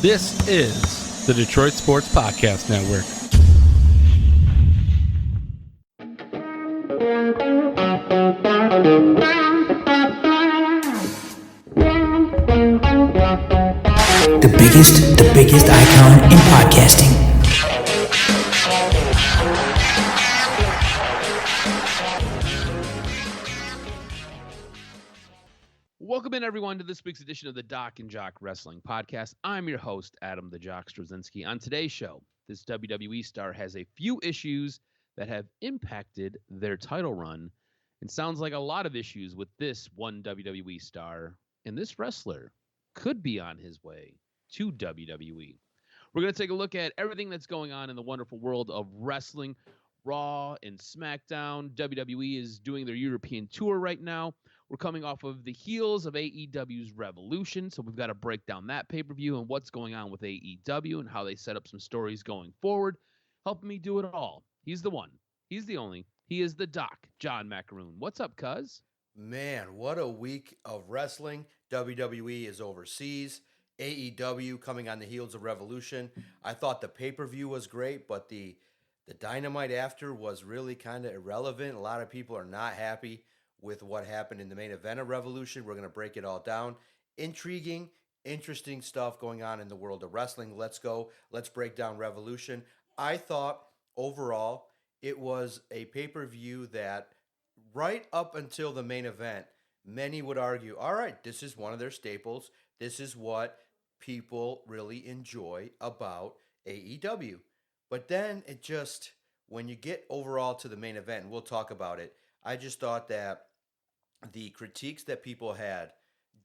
This is the Detroit Sports Podcast Network. The biggest icon in podcasting. Welcome in, everyone, to this week's edition of the DocNJock Wrestling Podcast. I'm your host, Adam the Jock Straczynski. On today's show, this WWE star has a few issues that have impacted their title run, and sounds like a lot of issues with this one WWE star, and this wrestler could be on his way to WWE. We're going to take a look at everything that's going on in the wonderful world of wrestling, Raw and SmackDown. WWE is doing their European tour right now. We're coming off of the heels of AEW's Revolution, so we've got to break down that pay-per-view and what's going on with AEW and how they set up some stories going forward. Helping me do it all. He's the one. He's the only. He is the Doc, John Macaroon. What's up, cuz? Man, what a week of wrestling. WWE is overseas. AEW coming on the heels of Revolution. I thought the pay-per-view was great, but the Dynamite after was really kind of irrelevant. A lot of people are not happy with what happened in the main event of Revolution. We're going to break it all down. Intriguing, interesting stuff going on in the world of wrestling. Let's go. Let's break down Revolution. I thought overall it was a pay-per-view that right up until the main event, many would argue, all right, this is one of their staples. This is what people really enjoy about AEW. But then it just, when you get overall to the main event, and we'll talk about it, I just thought that the critiques that people had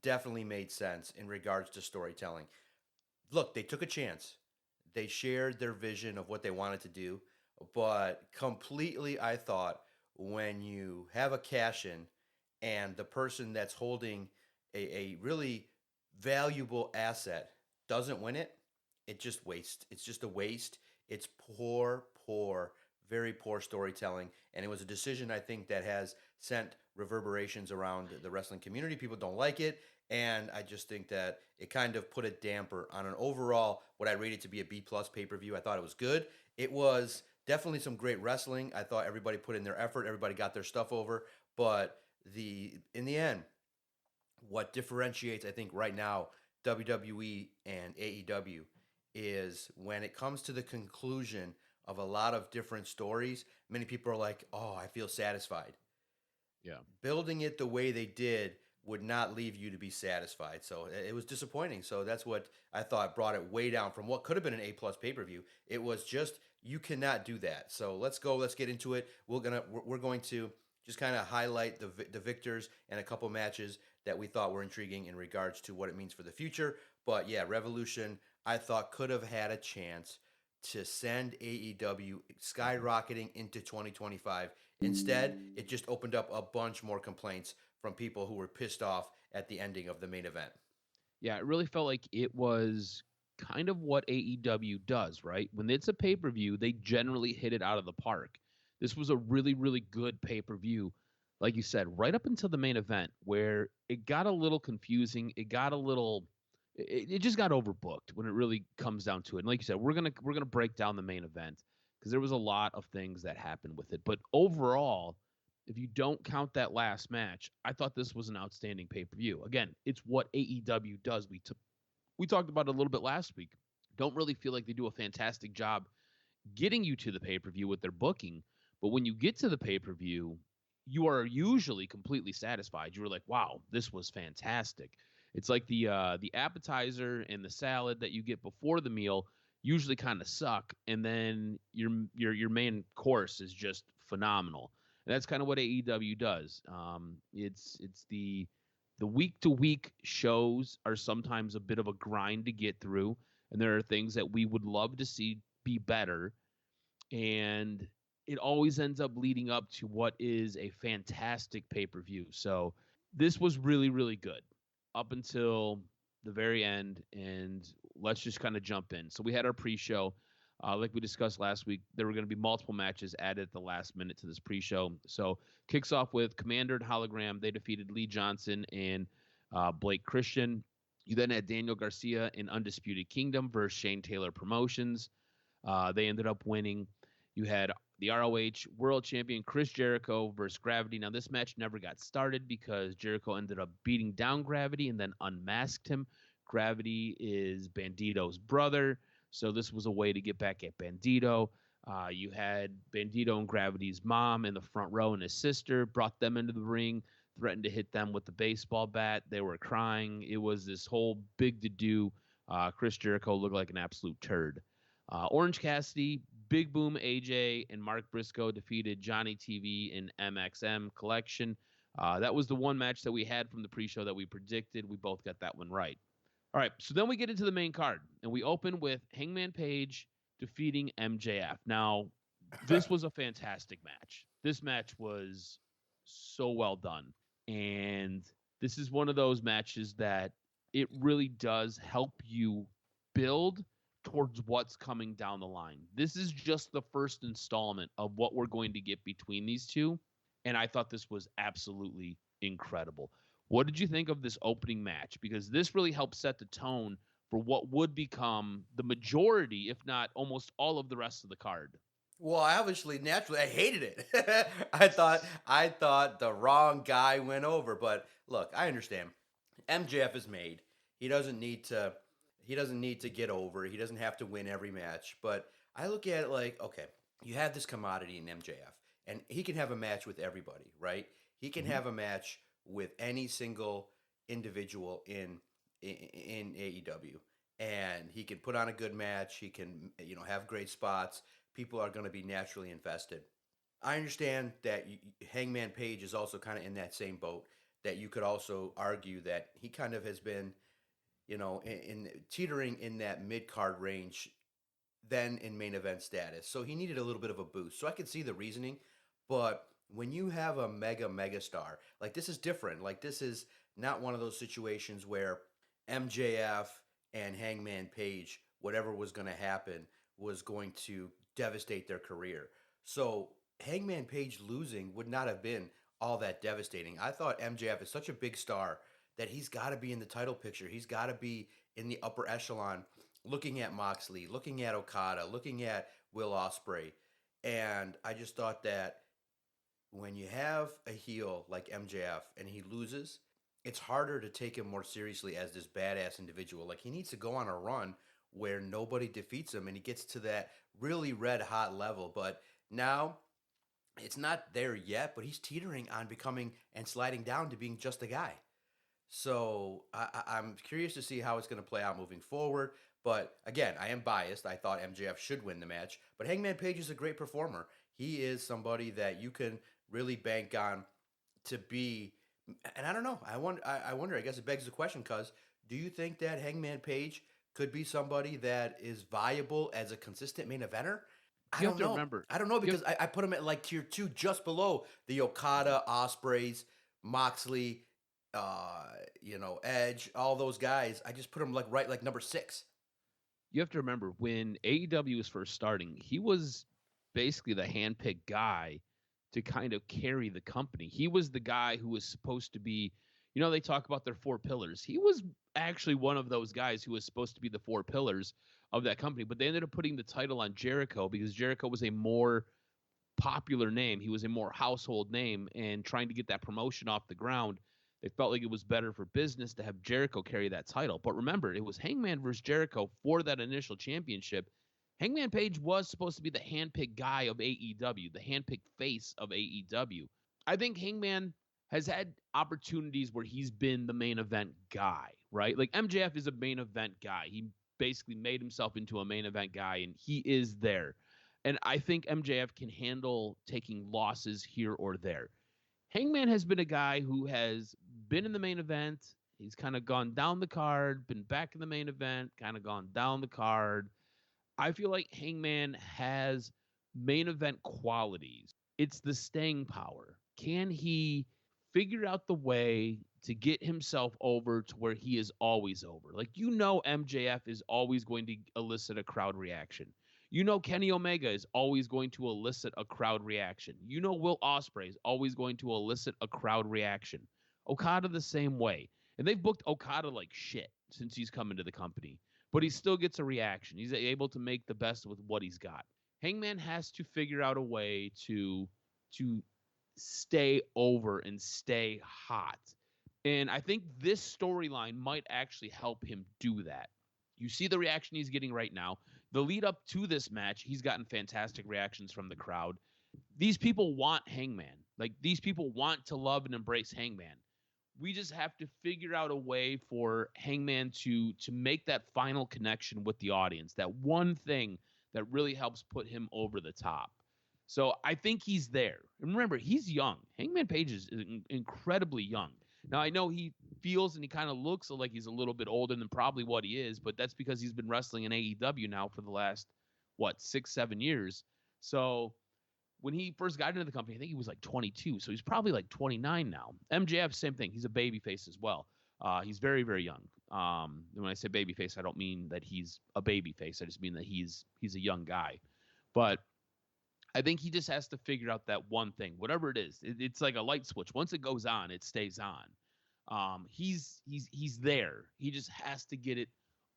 definitely made sense in regards to storytelling. Look, they took a chance. They shared their vision of what they wanted to do, but completely, I thought, when you have a cash-in and the person that's holding a really valuable asset doesn't win it, it just wastes. It's just a waste. It's poor, very poor storytelling, and it was a decision, I think, that has sent reverberations around the wrestling community. People don't like it, and I just think that it kind of put a damper on an overall, what I rated to be a B-plus pay-per-view. I thought it was good. It was definitely some great wrestling. I thought everybody put in their effort. Everybody got their stuff over, but in the end, what differentiates, I think, right now, WWE and AEW is when it comes to the conclusion of a lot of different stories, many people are like, oh, I feel satisfied. Yeah. Building it the way they did would not leave you to be satisfied. So it was disappointing. So that's what I thought brought it way down from what could have been an A-plus pay-per-view. It was just, you cannot do that. So let's go. Let's get into it. We're going to just kind of highlight the victors and a couple matches that we thought were intriguing in regards to what it means for the future. But yeah, Revolution, I thought, could have had a chance to send AEW skyrocketing into 2025. Instead, it just opened up a bunch more complaints from people who were pissed off at the ending of the main event. Yeah, it really felt like it was kind of what AEW does, right? When it's a pay-per-view, they generally hit it out of the park. This was a really, really good pay-per-view, like you said, right up until the main event, where it got a little confusing. It just got overbooked when it really comes down to it. And like you said, we're gonna break down the main event because there was a lot of things that happened with it. But overall, if you don't count that last match, I thought this was an outstanding pay-per-view. Again, it's what AEW does. We talked about it a little bit last week. Don't really feel like they do a fantastic job getting you to the pay-per-view with their booking. But when you get to the pay-per-view, you are usually completely satisfied. You were like, wow, this was fantastic. It's like the appetizer and the salad that you get before the meal usually kind of suck, and then your main course is just phenomenal. And that's kind of what AEW does. It's the week-to-week shows are sometimes a bit of a grind to get through, and there are things that we would love to see be better, and it always ends up leading up to what is a fantastic pay-per-view. So this was really, really good up until the very end, and let's just kind of jump in. So we had our pre-show. Like we discussed last week, there were going to be multiple matches added at the last minute to this pre-show. So kicks off with Commander and Hologram. They defeated Lee Johnson and Blake Christian. You then had Daniel Garcia in Undisputed Kingdom versus Shane Taylor Promotions. They ended up winning. You had the ROH World Champion Chris Jericho versus Gravity. Now, this match never got started because Jericho ended up beating down Gravity and then unmasked him. Gravity is Bandito's brother, so this was a way to get back at Bandito. You had Bandito and Gravity's mom in the front row and his sister, brought them into the ring, threatened to hit them with the baseball bat. They were crying. It was this whole big to-do. Chris Jericho looked like an absolute turd. Orange Cassidy, Big Boom AJ, and Mark Briscoe defeated Johnny TV and MXM Collection. That was the one match that we had from the pre-show that we predicted. We both got that one right. All right, so then we get into the main card, and we open with Hangman Page defeating MJF. Now, this was a fantastic match. This match was so well done, and this is one of those matches that it really does help you build towards what's coming down the line. This is just the first installment of what we're going to get between these two, and I thought this was absolutely incredible. What did you think of this opening match? Because this really helped set the tone for what would become the majority, if not almost all of the rest of the card. Well, obviously, naturally, I hated it. I thought the wrong guy went over. But look, I understand. MJF is made. He doesn't need to. He doesn't need to get over. He doesn't have to win every match. But I look at it like, okay, you have this commodity in MJF, and he can have a match with everybody, right? He can have a match with any single individual in AEW, and he can put on a good match. He can have great spots. People are going to be naturally invested. I understand that Hangman Page is also kind of in that same boat. That you could also argue that he kind of has been, in teetering in that mid card range, then in main event status. So he needed a little bit of a boost. So I can see the reasoning, but when you have a mega star, like this is different. Like this is not one of those situations where MJF and Hangman Page, whatever was going to happen, was going to devastate their career. So Hangman Page losing would not have been all that devastating. I thought MJF is such a big star that he's got to be in the title picture. He's got to be in the upper echelon, looking at Moxley, looking at Okada, looking at Will Ospreay. And I just thought that when you have a heel like MJF and he loses, it's harder to take him more seriously as this badass individual. Like he needs to go on a run where nobody defeats him and he gets to that really red hot level. But now it's not there yet, but he's teetering on becoming and sliding down to being just a guy. So I'm curious to see how it's going to play out moving forward. But again, I am biased. I thought MJF should win the match. But Hangman Page is a great performer. He is somebody that you can really bank on to be. And I don't know. I wonder. I guess it begs the question, because do you think that Hangman Page could be somebody that is viable as a consistent main eventer? I don't know. Remember, I don't know, because I put him at like tier 2, just below the Okada, Ospreys, Moxley, Edge, all those guys. I just put him like number 6. You have to remember, when AEW was first starting, he was basically the handpicked guy to kind of carry the company. He was the guy who was supposed to be, they talk about their 4 pillars. He was actually one of those guys who was supposed to be the 4 pillars of that company, but they ended up putting the title on Jericho because Jericho was a more popular name. He was a more household name, and trying to get that promotion off the ground, they felt like it was better for business to have Jericho carry that title. But remember, it was Hangman versus Jericho for that initial championship. Hangman Page was supposed to be the handpicked guy of AEW, the handpicked face of AEW. I think Hangman has had opportunities where he's been the main event guy, right? Like MJF is a main event guy. He basically made himself into a main event guy, and he is there. And I think MJF can handle taking losses here or there. Hangman has been a guy who has been in the main event. He's kind of gone down the card, been back in the main event, kind of gone down the card. I feel like Hangman has main event qualities. It's the staying power. Can he figure out the way to get himself over to where he is always over? Like, MJF is always going to elicit a crowd reaction. Kenny Omega is always going to elicit a crowd reaction. Will Ospreay is always going to elicit a crowd reaction. Okada the same way. And they've booked Okada like shit. since he's come into the company, but he still gets a reaction. He's able to make the best with what he's got. Hangman has to figure out a way to stay over and stay hot. And I think this storyline might actually help him do that. You see the reaction he's getting right now. The lead up to this match, he's gotten fantastic reactions from the crowd. These people want Hangman. Like, these people want to love and embrace Hangman. We just have to figure out a way for Hangman to make that final connection with the audience, that one thing that really helps put him over the top. So I think he's there. And remember, he's young. Hangman Page is incredibly young. Now, I know he feels and he kind of looks like he's a little bit older than probably what he is, but that's because he's been wrestling in AEW now for the last, 6-7 years. So when he first got into the company, I think he was like 22. So he's probably like 29 now. MJF, same thing. He's a babyface as well. He's very, very young. When I say babyface, I don't mean that he's a babyface. I just mean that he's a young guy. But I think he just has to figure out that one thing, whatever it is. It's like a light switch. Once it goes on, it stays on. He's there. He just has to get it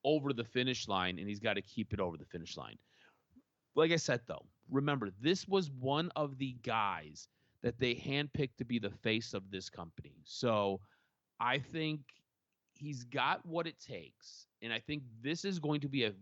over the finish line, and he's got to keep it over the finish line. Like I said, though, remember, this was one of the guys that they handpicked to be the face of this company. So I think he's got what it takes, and I think this is going to be a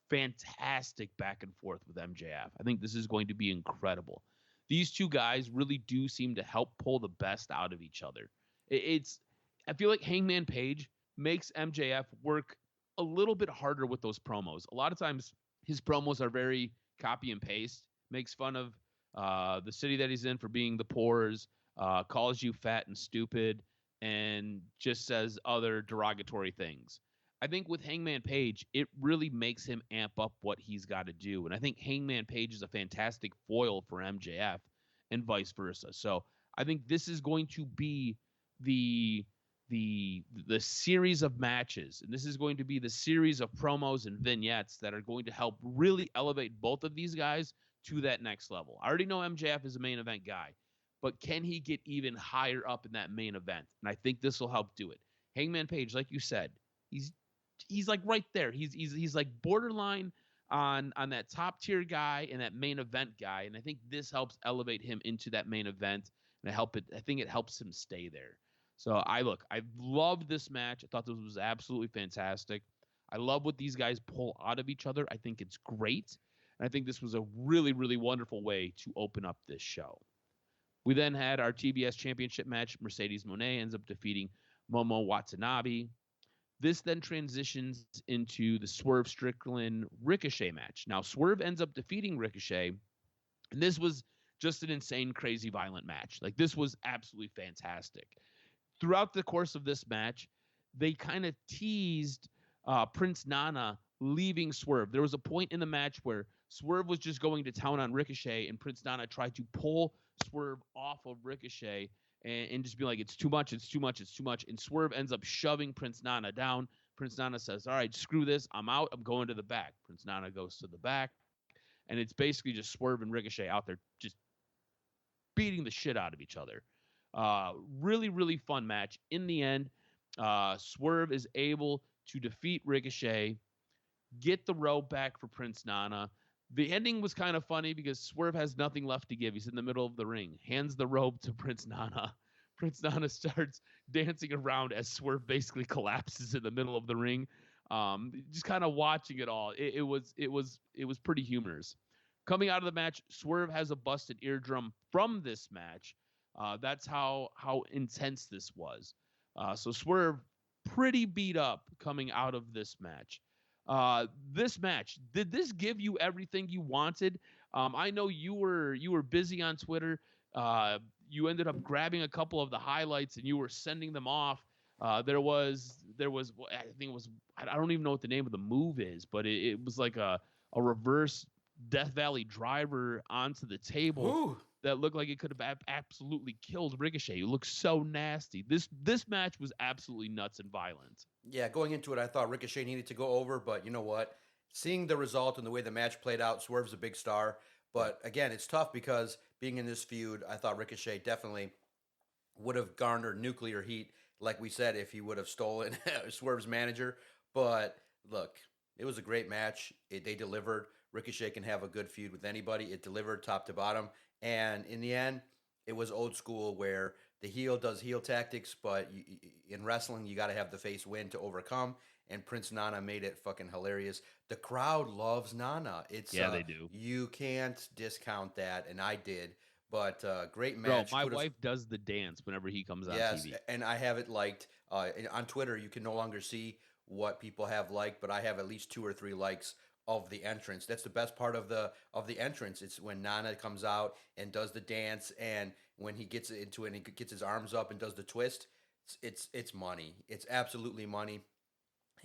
fantastic back and forth with MJF. I think this is going to be incredible. These two guys really do seem to help pull the best out of each other. I feel like Hangman Page makes MJF work a little bit harder with those promos. A lot of times his promos are very copy and paste, makes fun of the city that he's in for being the poors, calls you fat and stupid, and just says other derogatory things. I think with Hangman Page, it really makes him amp up what he's got to do. And I think Hangman Page is a fantastic foil for MJF and vice versa. So I think this is going to be the series of matches, and this is going to be the series of promos and vignettes that are going to help really elevate both of these guys to that next level. I already know MJF is a main event guy, but can he get even higher up in that main event? And I think this will help do it. Hangman Page, like you said, he's like right there. He's like borderline on that top tier guy and that main event guy. And I think this helps elevate him into that main event, and I think it helps him stay there. So I loved this match. I thought this was absolutely fantastic. I love what these guys pull out of each other. I think it's great. And I think this was a really, really wonderful way to open up this show. We then had our TBS championship match. Mercedes Moné ends up defeating Momo Watanabe. This then transitions into the Swerve Strickland Ricochet match. Now, Swerve ends up defeating Ricochet, and this was just an insane, crazy, violent match. Like, this was absolutely fantastic. Throughout the course of this match, they kind of teased Prince Nana leaving Swerve. There was a point in the match where Swerve was just going to town on Ricochet, and Prince Nana tried to pull Swerve off of Ricochet and just be like, it's too much, it's too much, it's too much. And Swerve ends up shoving Prince Nana down. Prince Nana says, all right, screw this. I'm out. I'm going to the back. Prince Nana goes to the back. And it's basically just Swerve and Ricochet out there just beating the shit out of each other. Really, really fun match. In the end, Swerve is able to defeat Ricochet, get the robe back for Prince Nana. The ending was kind of funny because Swerve has nothing left to give. He's in the middle of the ring, hands the robe to Prince Nana. Prince Nana starts dancing around as Swerve basically collapses in the middle of the ring. Just kind of watching it all. It was pretty humorous. Coming out of the match, Swerve has a busted eardrum from this match. That's how intense this was. So Swerve pretty beat up coming out of this match. This match, did this give you everything you wanted? I know you were busy on Twitter. You ended up grabbing a couple of the highlights and you were sending them off. There was I think it was, I don't even know what the name of the move is, but it was like a reverse Death Valley driver onto the table. Ooh. That looked like it could have absolutely killed Ricochet. It looked so nasty. This match was absolutely nuts and violent. Yeah, going into it, I thought Ricochet needed to go over, but you know what? Seeing the result and the way the match played out, Swerve's a big star. But again, it's tough because being in this feud, I thought Ricochet definitely would have garnered nuclear heat like we said, if he would have stolen Swerve's manager. But look, it was a great match. They delivered. Ricochet can have a good feud with anybody. It delivered top to bottom. And in the end, it was old school where the heel does heel tactics, but in wrestling, you got to have the face win to overcome. And Prince Nana made it fucking hilarious. The crowd loves Nana. They do. You can't discount that, and I did. But great Bro, match. my Kudos. wife does the dance whenever he comes on Yes, TV. and I have it liked. On Twitter, you can no longer see what people have liked, but I have at least 2 or 3 likes of the entrance. That's the best part of the entrance. It's when Nana comes out and does the dance, and when he gets into it and he gets his arms up and does the twist. It's money. It's absolutely money.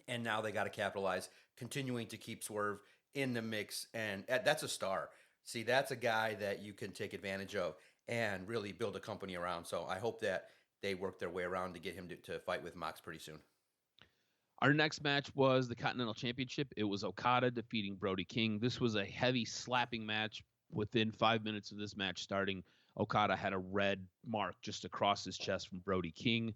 And now they got to capitalize, continuing to keep Swerve in the mix, and that's a star. See, that's a guy that you can take advantage of and really build a company around. So I hope that they work their way around to get him to fight with Mox pretty soon. Our next match was the Continental Championship. It was Okada defeating Brody King. This was a heavy slapping match. Within 5 minutes of this match starting, Okada had a red mark just across his chest from Brody King.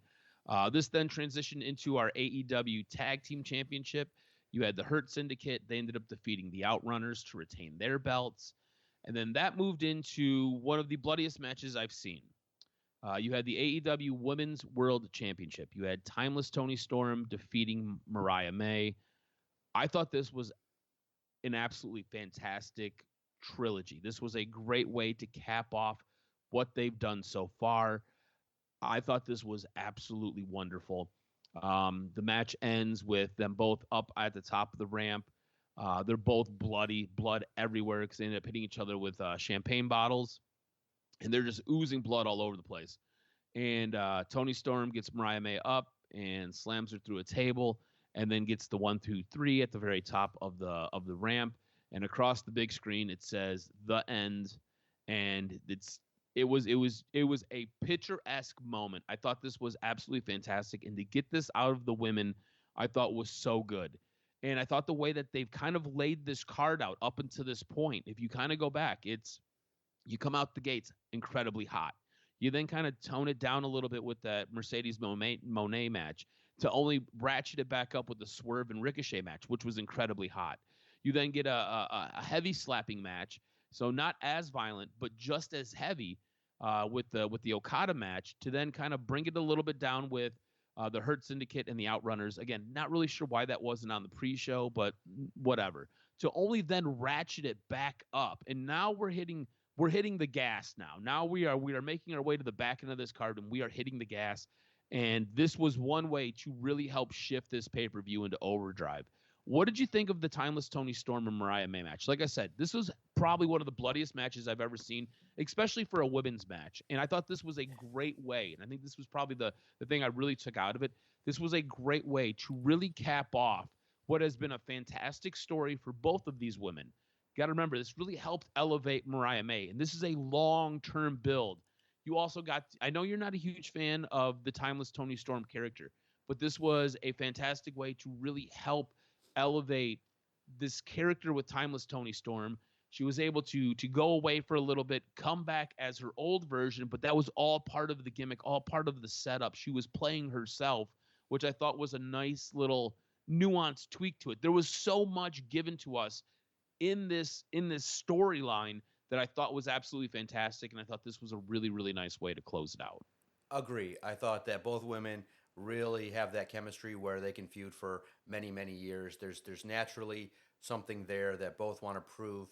This then transitioned into our AEW Tag Team Championship. You had the Hurt Syndicate. They ended up defeating the Outrunners to retain their belts. And then that moved into one of the bloodiest matches I've seen. You had the AEW Women's World Championship. You had Timeless Toni Storm defeating Mariah May. I thought this was an absolutely fantastic trilogy. This was a great way to cap off what they've done so far. I thought this was absolutely wonderful. The match ends with them both up at the top of the ramp. They're both bloody, blood everywhere because they ended up hitting each other with champagne bottles. And they're just oozing blood all over the place. And Toni Storm gets Mariah May up and slams her through a table, and then gets the 1, 2, 3 at the very top of the ramp. And across the big screen, it says "The End," and it was a picturesque moment. I thought this was absolutely fantastic, and to get this out of the women, I thought was so good. And I thought the way that they've kind of laid this card out up until this point, if you kind of go back, you come out the gates incredibly hot. You then kind of tone it down a little bit with that Mercedes Moné match to only ratchet it back up with the Swerve and Ricochet match, which was incredibly hot. You then get a heavy slapping match, so not as violent, but just as heavy with the Okada match, to then kind of bring it a little bit down with the Hurt Syndicate and the Outrunners. Again, not really sure why that wasn't on the pre-show, but whatever. To only then ratchet it back up, and now we're hitting the gas now. Now we are making our way to the back end of this card, and we are hitting the gas. And this was one way to really help shift this pay-per-view into overdrive. What did you think of the Timeless Toni Storm and Mariah May match? Like I said, this was probably one of the bloodiest matches I've ever seen, especially for a women's match. And I thought this was a great way, and I think this was probably the thing I really took out of it. This was a great way to really cap off what has been a fantastic story for both of these women. Got to remember, this really helped elevate Mariah May, and this is a long-term build. You also got, I know you're not a huge fan of the Timeless Toni Storm character, but this was a fantastic way to really help elevate this character with Timeless Toni Storm. She was able to go away for a little bit, come back as her old version, but that was all part of the gimmick, all part of the setup. She was playing herself, which I thought was a nice little nuanced tweak to it. There was so much given to us in this storyline that I thought was absolutely fantastic, and I thought this was a really, really nice way to close it out. Agree. I thought that both women really have that chemistry where they can feud for many, many years. There's naturally something there that both want to prove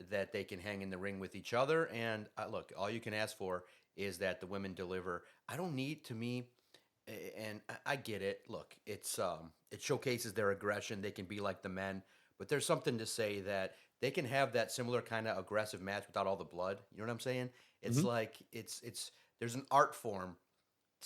that they can hang in the ring with each other. And look, all you can ask for is that the women deliver. I don't need, to me, and I get it. Look, it showcases their aggression. They can be like the men, but there's something to say that they can have that similar kind of aggressive match without all the blood. You know what I'm saying? It's like it's there's an art form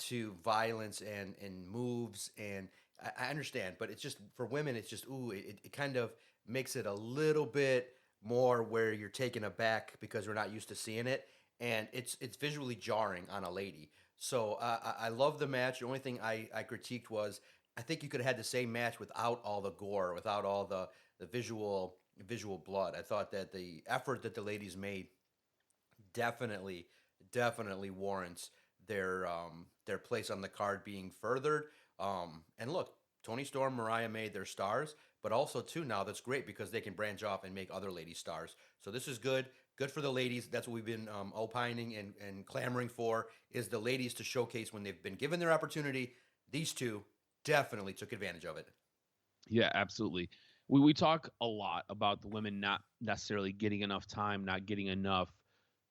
to violence and moves, and I understand, but it's just for women, it's just it kind of makes it a little bit more where you're taken aback because we're not used to seeing it, and it's visually jarring on a lady. So I love the match. The only thing I critiqued was I think you could have had the same match without all the gore, without all the visual blood. I thought that the effort that the ladies made definitely warrants their place on the card being furthered. And look, Tony Storm, Mariah May, they're stars, but also too now that's great because they can branch off and make other ladies stars. So this is good. Good for the ladies. That's what we've been opining and clamoring for, is the ladies to showcase when they've been given their opportunity. These two definitely took advantage of it. Yeah, absolutely. We talk a lot about the women not necessarily getting enough time, not getting enough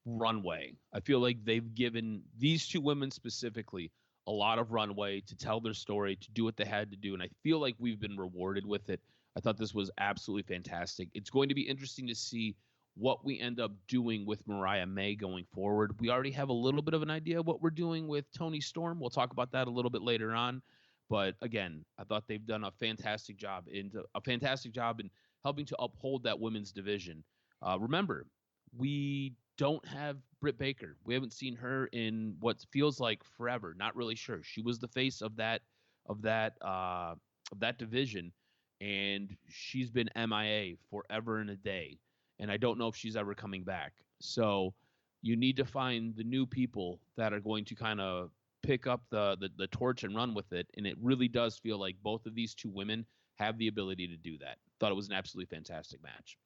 runway. I feel like they've given these two women specifically a lot of runway to tell their story, to do what they had to do, and I feel like we've been rewarded with it. I thought this was absolutely fantastic. It's going to be interesting to see what we end up doing with Mariah May going forward. We already have a little bit of an idea of what we're doing with Tony Storm. We'll talk about that a little bit later on. But again, I thought they've done a fantastic job in helping to uphold that women's division. Remember, we don't have Britt Baker. We haven't seen her in what feels like forever. Not really sure. She was the face of that division, and she's been MIA forever and a day. And I don't know if she's ever coming back. So you need to find the new people that are going to kind of pick up the torch and run with it. And it really does feel like both of these two women have the ability to do that. Thought it was an absolutely fantastic match.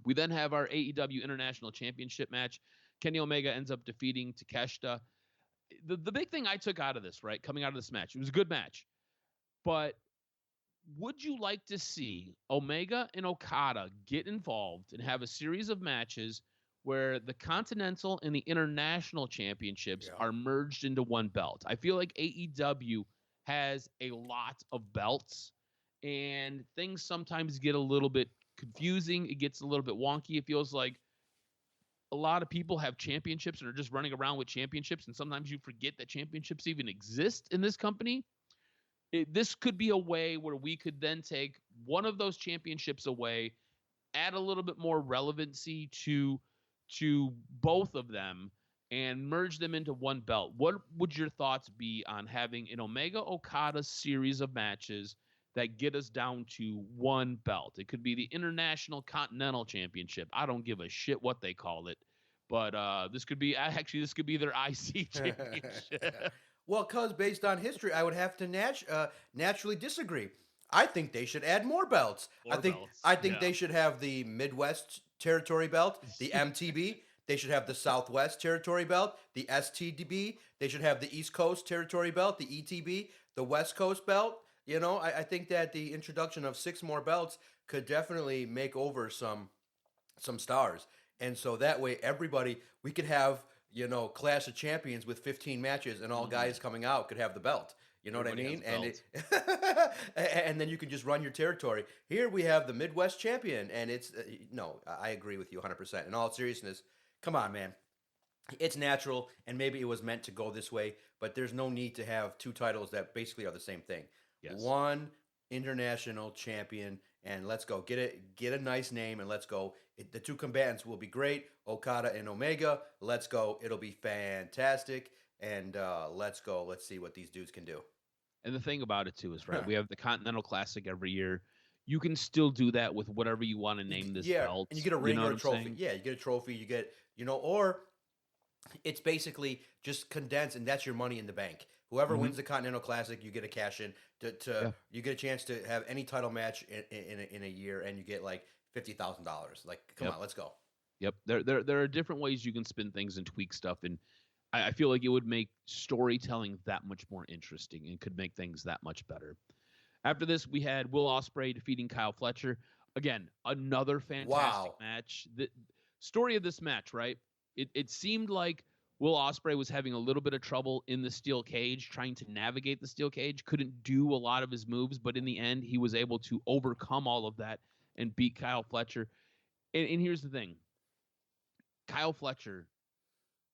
We then have our AEW International Championship match. Kenny Omega ends up defeating Takeshita. The big thing I took out of this, right, coming out of this match, it was a good match. But would you like to see Omega and Okada get involved and have a series of matches where the Continental and the International Championships are merged into one belt? I feel like AEW has a lot of belts, and things sometimes get a little bit confusing. It gets a little bit wonky. It feels like a lot of people have championships and are just running around with championships, and sometimes you forget that championships even exist in this company. This could be a way where we could then take one of those championships away, add a little bit more relevancy to both of them, and merge them into one belt. What would your thoughts be on having an Omega Okada series of matches that get us down to one belt? It could be the International Continental Championship. I don't give a shit what they call it, but this could be their IC championship. Well, because based on history, I would have to naturally disagree. I think they should add more belts. I think they should have the Midwest Territory belt, the MTB. They should have the Southwest Territory belt, the STDB. They should have the East Coast Territory belt, the ETB, the West Coast belt. You know, I think that the introduction of 6 more belts could definitely make over some stars. And so that way we could have, Clash of Champions with 15 matches, and all guys coming out could have the belt. You know Everybody what I mean? has And then you can just run your territory. Here we have the Midwest champion, and it's no, I agree with you 100%. In all seriousness, come on, man. It's natural, and maybe it was meant to go this way, but there's no need to have 2 titles that basically are the same thing. Yes. One international champion, and let's go. Get a nice name, and let's go. The 2 combatants will be great, Okada and Omega. Let's go. It'll be fantastic, and let's go. Let's see what these dudes can do. And the thing about it, too, is, right, we have the Continental Classic every year. You can still do that with whatever you want to name this belt. And you get a ring or a trophy. Yeah, you get a trophy. You get, or it's basically just condensed, and that's your money in the bank. Whoever wins the Continental Classic, you get a cash in. You get a chance to have any title match in a year, and you get like $50,000. Like, come on, let's go. Yep. There are different ways you can spin things and tweak stuff, and I feel like it would make storytelling that much more interesting and could make things that much better. After this, we had Will Ospreay defeating Kyle Fletcher. Again, another fantastic match. The story of this match, right? It seemed like Will Ospreay was having a little bit of trouble in the steel cage, trying to navigate the steel cage, couldn't do a lot of his moves, but in the end, he was able to overcome all of that and beat Kyle Fletcher. And here's the thing. Kyle Fletcher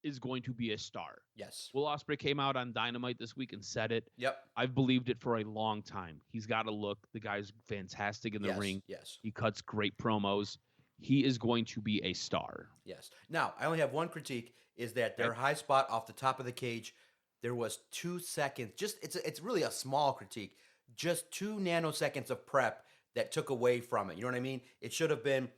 is going to be a star. Yes. Will Ospreay came out on Dynamite this week and said it. Yep. I've believed it for a long time. He's got a look. The guy's fantastic in the ring. Yes. He cuts great promos. He is going to be a star. Yes. Now, I only have one critique, is that their high spot off the top of the cage, there was 2 seconds. It's really a small critique. Just 2 nanoseconds of prep that took away from it. You know what I mean? It should have been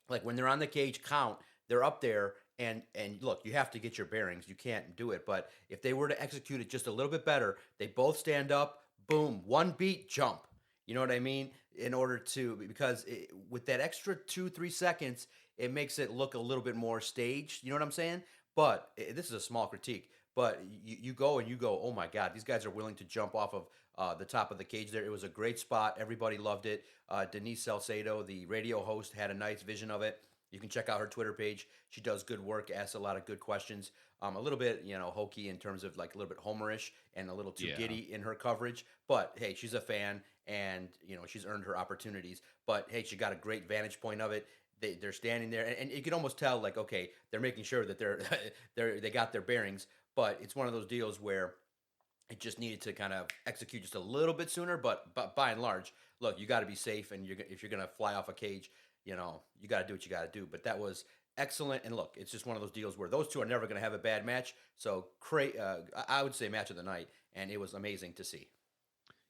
like when they're on the cage count, they're up there, And look, you have to get your bearings. You can't do it. But if they were to execute it just a little bit better, they both stand up, boom, one beat, jump. You know what I mean? In order to, because with that extra 2-3 seconds, it makes it look a little bit more staged. You know what I'm saying? But this is a small critique. But you go and you go, oh my God, these guys are willing to jump off of the top of the cage there. It was a great spot. Everybody loved it. Denise Salcedo, the radio host, had a nice vision of it. You can check out her Twitter page. She does good work, asks a lot of good questions. A little bit, hokey in terms of like a little bit homerish and a little too giddy in her coverage. But hey, she's a fan, and she's earned her opportunities. But hey, she got a great vantage point of it. They're standing there, and you can almost tell, like, okay, they're making sure that they got their bearings. But it's one of those deals where it just needed to kind of execute just a little bit sooner. But by and large, look, you got to be safe, and if you're gonna fly off a cage, you got to do what you got to do. But that was excellent. And look, it's just one of those deals where those two are never going to have a bad match. So I would say match of the night, and it was amazing to see.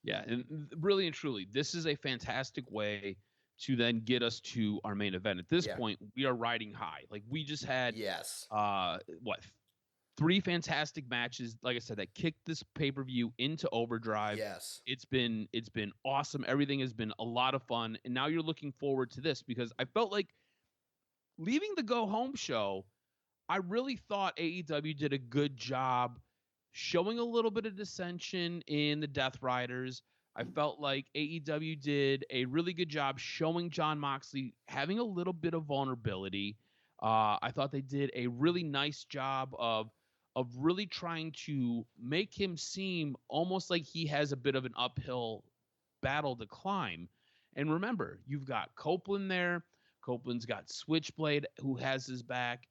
Yeah, and really and truly, this is a fantastic way to then get us to our main event. At this point, we are riding high. Like, we just had three fantastic matches, like I said, that kicked this pay-per-view into overdrive. Yes. It's been awesome. Everything has been a lot of fun. And now you're looking forward to this, because I felt like leaving the go home show, I really thought AEW did a good job showing a little bit of dissension in the Death Riders. I felt like AEW did a really good job showing Jon Moxley having a little bit of vulnerability. I thought they did a really nice job of really trying to make him seem almost like he has a bit of an uphill battle to climb. And remember, you've got Copeland there. Copeland's got Switchblade, who has his back.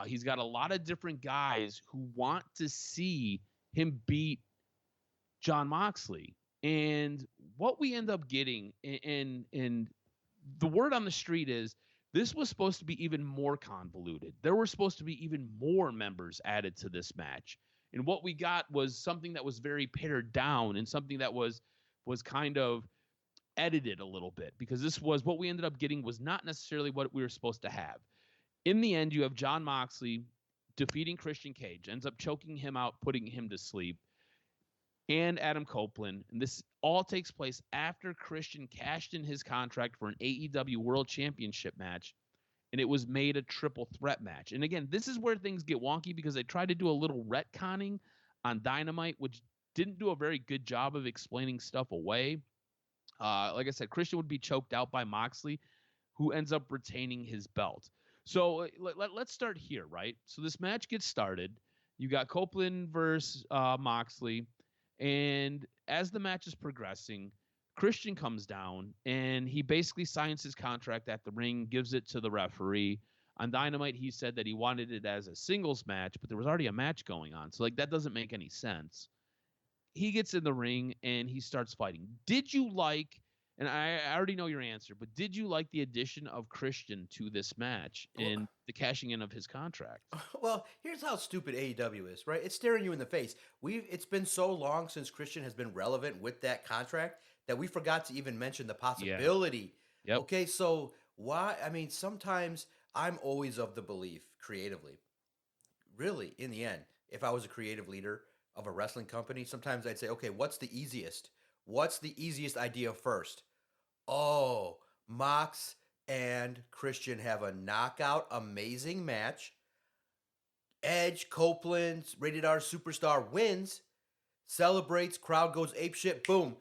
He's got a lot of different guys who want to see him beat Jon Moxley. And what we end up getting, and the word on the street is, this was supposed to be even more convoluted. There were supposed to be even more members added to this match. And what we got was something that was very pared down, and something that was kind of edited a little bit, because this was what we ended up getting was not necessarily what we were supposed to have. In the end, you have Jon Moxley defeating Christian Cage, ends up choking him out, putting him to sleep, and Adam Copeland. And this all takes place after Christian cashed in his contract for an AEW World Championship match, and it was made a triple threat match. And again, this is where things get wonky, because they tried to do a little retconning on Dynamite, which didn't do a very good job of explaining stuff away. Like I said, Christian would be choked out by Moxley, who ends up retaining his belt. So let's start here, right? So this match gets started. You got Copeland versus Moxley. And as the match is progressing, Christian comes down, and he basically signs his contract at the ring, gives it to the referee. On Dynamite, he said that he wanted it as a singles match, but there was already a match going on. So, that doesn't make any sense. He gets in the ring, and he starts fighting. Did you like, and I already know your answer, but did you like the addition of Christian to this match and the cashing in of his contract? Well, here's how stupid AEW is, right? It's staring you in the face. It's been so long since Christian has been relevant with that contract that we forgot to even mention the possibility. Yeah. Yep. Okay, so why? I mean, sometimes I'm always of the belief, creatively, really, in the end, if I was a creative leader of a wrestling company, sometimes I'd say, okay, what's the easiest? What's the easiest idea first? Oh, Mox and Christian have a knockout, amazing match. Edge, Copeland, rated R superstar, wins, celebrates, crowd goes apeshit, boom,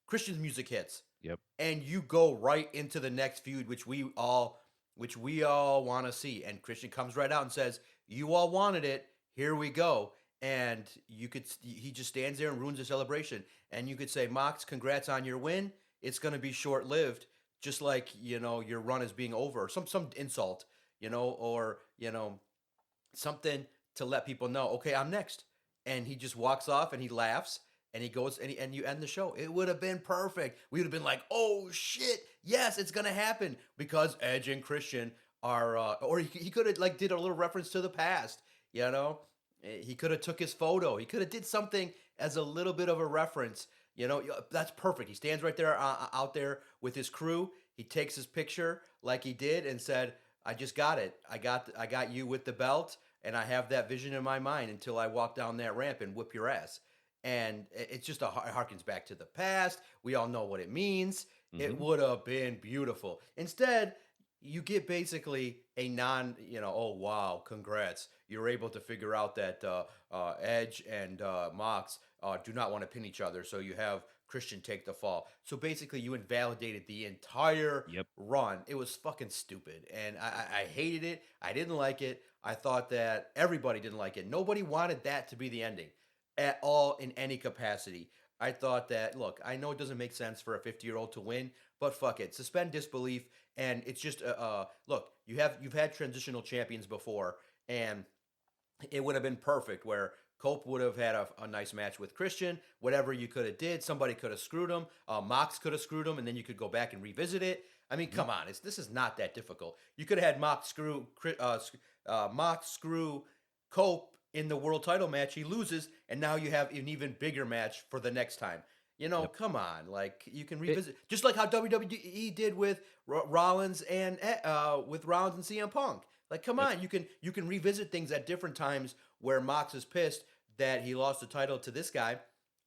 Christian's music hits. Yep. And you go right into the next feud, which we all want to see. And Christian comes right out and says, "You all wanted it. Here we go." And he just stands there and ruins the celebration. And you could say, "Mox, congrats on your win. It's going to be short-lived, just like, your run is being over." Some insult, or, something to let people know, okay, I'm next. And he just walks off, and he laughs, and he goes, and you end the show. It would have been perfect. We would have been like, oh, shit, yes, it's going to happen, because Edge and Christian are, or he could have, did a little reference to the past, He could have took his photo. He could have did something as a little bit of a reference. That's perfect. He stands right there out there with his crew. He takes his picture like he did and said, I just got it. I got you with the belt, and I have that vision in my mind until I walk down that ramp and whip your ass. And it's just it harkens back to the past. We all know what it means. It Hmm. would have been beautiful. Instead, you get basically a oh wow, congrats. You're able to figure out that Edge and Mox do not want to pin each other, so you have Christian take the fall. So basically, you invalidated the entire Yep. run. It was fucking stupid, and I hated it. I didn't like it. I thought that everybody didn't like it. Nobody wanted that to be the ending at all in any capacity. I thought that, look, I know it doesn't make sense for a 50-year-old to win, but fuck it, suspend disbelief. And it's just, look, you've had transitional champions before, and it would have been perfect where Cope would have had a nice match with Christian. Whatever you could have did, somebody could have screwed him. Mox could have screwed him, and then you could go back and revisit it. I mean, come on, this is not that difficult. You could have had Mox screw Cope in the world title match. He loses, and now you have an even bigger match for the next time. Yep. Come on, like you can revisit, just like how WWE did with Rollins and with Rollins and CM Punk. Like, come Yep. on, you can revisit things at different times where Mox is pissed that he lost the title to this guy,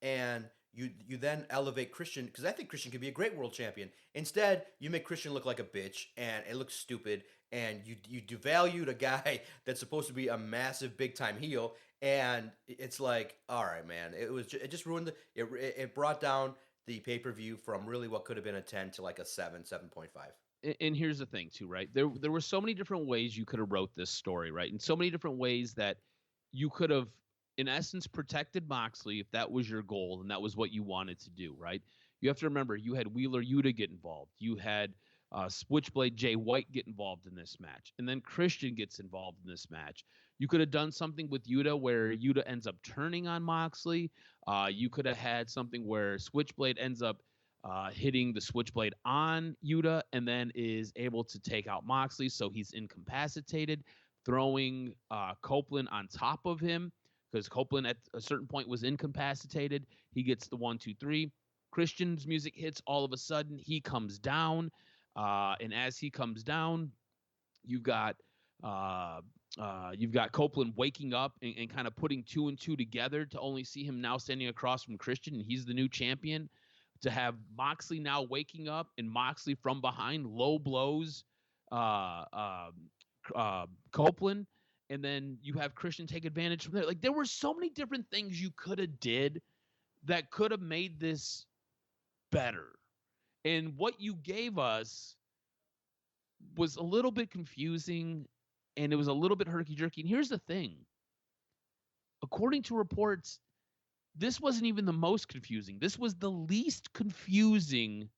and you then elevate Christian, because I think Christian could be a great world champion. Instead, you make Christian look like a bitch, and it looks stupid, and you devalued a guy that's supposed to be a massive big time heel, and it's like, all right, man, it just ruined it brought down the pay per view from really what could have been a 10 to like a 7.5. And here's the thing too, right? There were so many different ways you could have wrote this story, right? And so many different ways that you could have, in essence, protected Moxley if that was your goal and that was what you wanted to do, right? You have to remember you had Wheeler Yuta get involved, you had Switchblade Jay White get involved in this match, and then Christian gets involved in this match. You could have done something with Yuta where Yuta ends up turning on Moxley. You could have had something where Switchblade ends up hitting the Switchblade on Yuta and then is able to take out Moxley, so he's incapacitated, throwing Copeland on top of him because Copeland at a certain point was incapacitated. He gets the 1, 2, 3. Christian's music hits. All of a sudden, he comes down, and as he comes down, you've got Copeland waking up and kind of putting 2 and 2 together to only see him now standing across from Christian, and he's the new champion. To have Moxley now waking up and Moxley from behind low blows Copeland, and then you have Christian take advantage from there. Like, there were so many different things you could have did that could have made this better. And what you gave us was a little bit confusing, and it was a little bit herky-jerky. And here's the thing. According to reports, this wasn't even the most confusing. This was the least confusing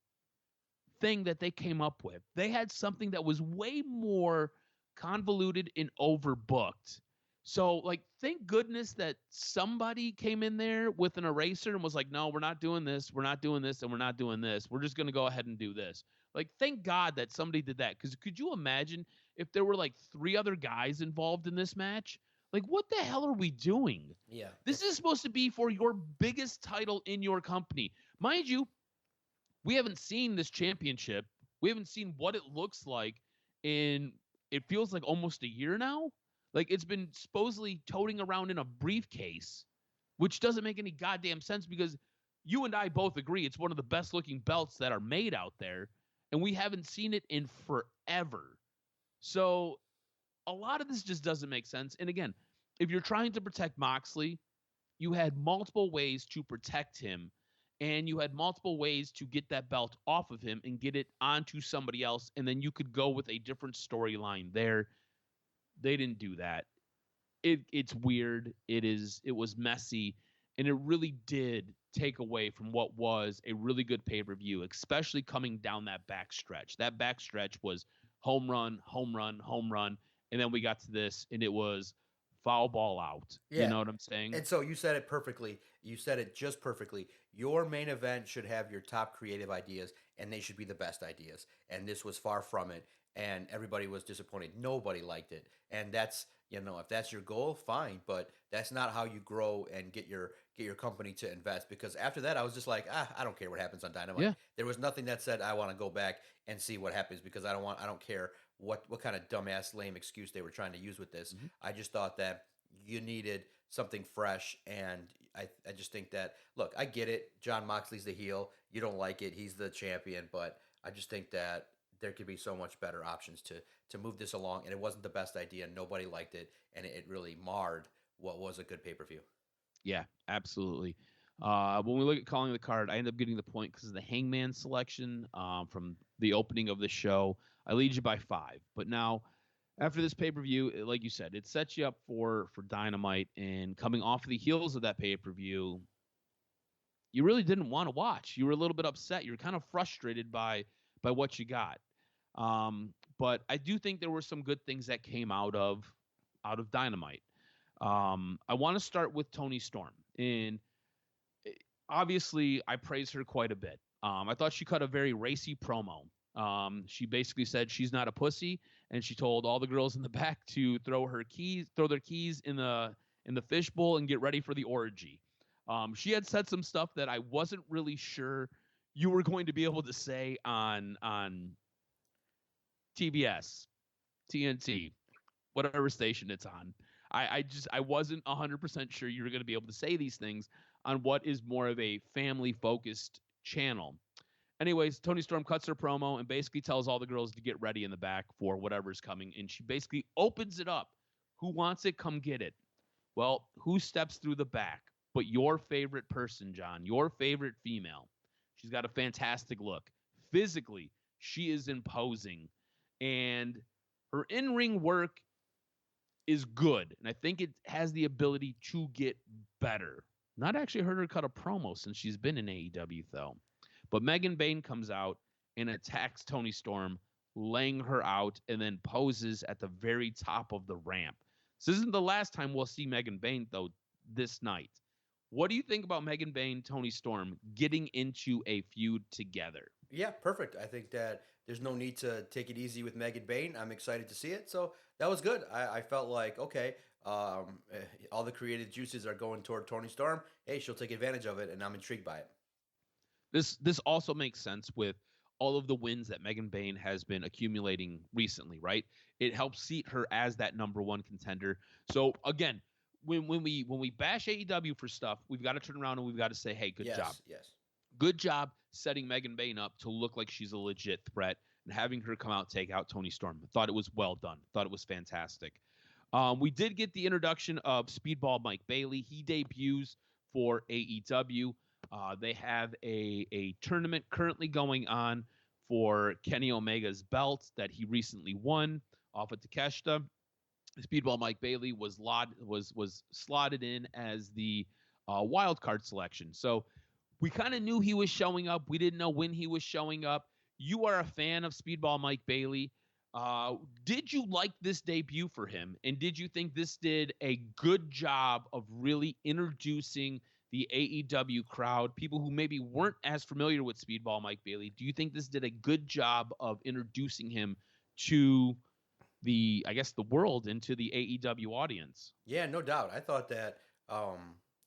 thing that they came up with. They had something that was way more convoluted and overbooked. So, like, thank goodness that somebody came in there with an eraser and was like, no, we're not doing this, we're not doing this, and we're not doing this. We're just going to go ahead and do this. Like, thank God that somebody did that. Because could you imagine if there were like 3 other guys involved in this match? Like, what the hell are we doing? Yeah. This is supposed to be for your biggest title in your company. Mind you, we haven't seen this championship. We haven't seen what it looks like in, it feels like almost a year now. Like, it's been supposedly toting around in a briefcase, which doesn't make any goddamn sense because you and I both agree it's one of the best looking belts that are made out there, and we haven't seen it in forever. So a lot of this just doesn't make sense. And again, if you're trying to protect Moxley, you had multiple ways to protect him, and you had multiple ways to get that belt off of him and get it onto somebody else, and then you could go with a different storyline there. They didn't do that. It's weird. It was messy, and it really did take away from what was a really good pay-per-view, especially coming down that backstretch. That backstretch was home run, home run, home run, and then we got to this, and it was foul ball out. Yeah. You know what I'm saying? And so you said it perfectly. You said it just perfectly. Your main event should have your top creative ideas, and they should be the best ideas. And this was far from it. And everybody was disappointed. Nobody liked it. And that's, if that's your goal, fine. But that's not how you grow and get your company to invest. Because after that, I was just like, I don't care what happens on Dynamite. Yeah. There was nothing that said I want to go back and see what happens because I don't care what kind of dumbass lame excuse they were trying to use with this. Mhm. I just thought that you needed something fresh, and I just think that, look, I get it. John Moxley's the heel. You don't like it. He's the champion, but I just think that there could be so much better options to move this along, and it wasn't the best idea. Nobody liked it, and it really marred what was a good pay-per-view. Yeah, absolutely. When we look at calling the card, I end up getting the point because of the Hangman selection from the opening of the show. I lead you by 5. But now, after this pay-per-view, like you said, it sets you up for Dynamite. And coming off of the heels of that pay-per-view, you really didn't want to watch. You were a little bit upset. You were kind of frustrated by what you got. But I do think there were some good things that came out of Dynamite. I want to start with Toni Storm. And obviously, I praise her quite a bit. I thought she cut a very racy promo. She basically said she's not a pussy, and she told all the girls in the back to throw their keys in the fishbowl and get ready for the orgy. She had said some stuff that I wasn't really sure you were going to be able to say on TBS, TNT, whatever station it's on. I wasn't 100% sure you were going to be able to say these things on what is more of a family-focused channel. Anyways, Toni Storm cuts her promo and basically tells all the girls to get ready in the back for whatever's coming, and she basically opens it up. Who wants it? Come get it. Well, who steps through the back but your favorite person, John, your favorite female? She's got a fantastic look. Physically, she is imposing, and her in-ring work is good, and I think it has the ability to get better. Not actually heard her cut a promo since she's been in AEW, though. But Megan Bayne comes out and attacks Toni Storm, laying her out, and then poses at the very top of the ramp. This isn't the last time we'll see Megan Bayne, though, this night. What do you think about Megan Bayne, Toni Storm getting into a feud together? Yeah, perfect. I think that there's no need to take it easy with Megan Bayne. I'm excited to see it. So that was good. I felt like, okay, all the creative juices are going toward Toni Storm. Hey, she'll take advantage of it, and I'm intrigued by it. This also makes sense with all of the wins that Megan Bayne has been accumulating recently, right? It helps seat her as that number one contender. So again, when we bash AEW for stuff, we've got to turn around and we've got to say, hey, good job. Yes. Good job setting Megan Bayne up to look like she's a legit threat and having her come out take out Toni Storm. I thought it was well done. Thought it was fantastic. We did get the introduction of Speedball Mike Bailey. He debuts for AEW. They have a tournament currently going on for Kenny Omega's belt that he recently won off of Takeshita. Speedball Mike Bailey was slotted in as the wild card selection. So we kind of knew he was showing up. We didn't know when he was showing up. You are a fan of Speedball Mike Bailey. Did you like this debut for him? And did you think this did a good job of really introducing the AEW crowd, people who maybe weren't as familiar with Speedball Mike Bailey? Do you think this did a good job of introducing him to the world, into the AEW audience? Yeah, no doubt. I thought that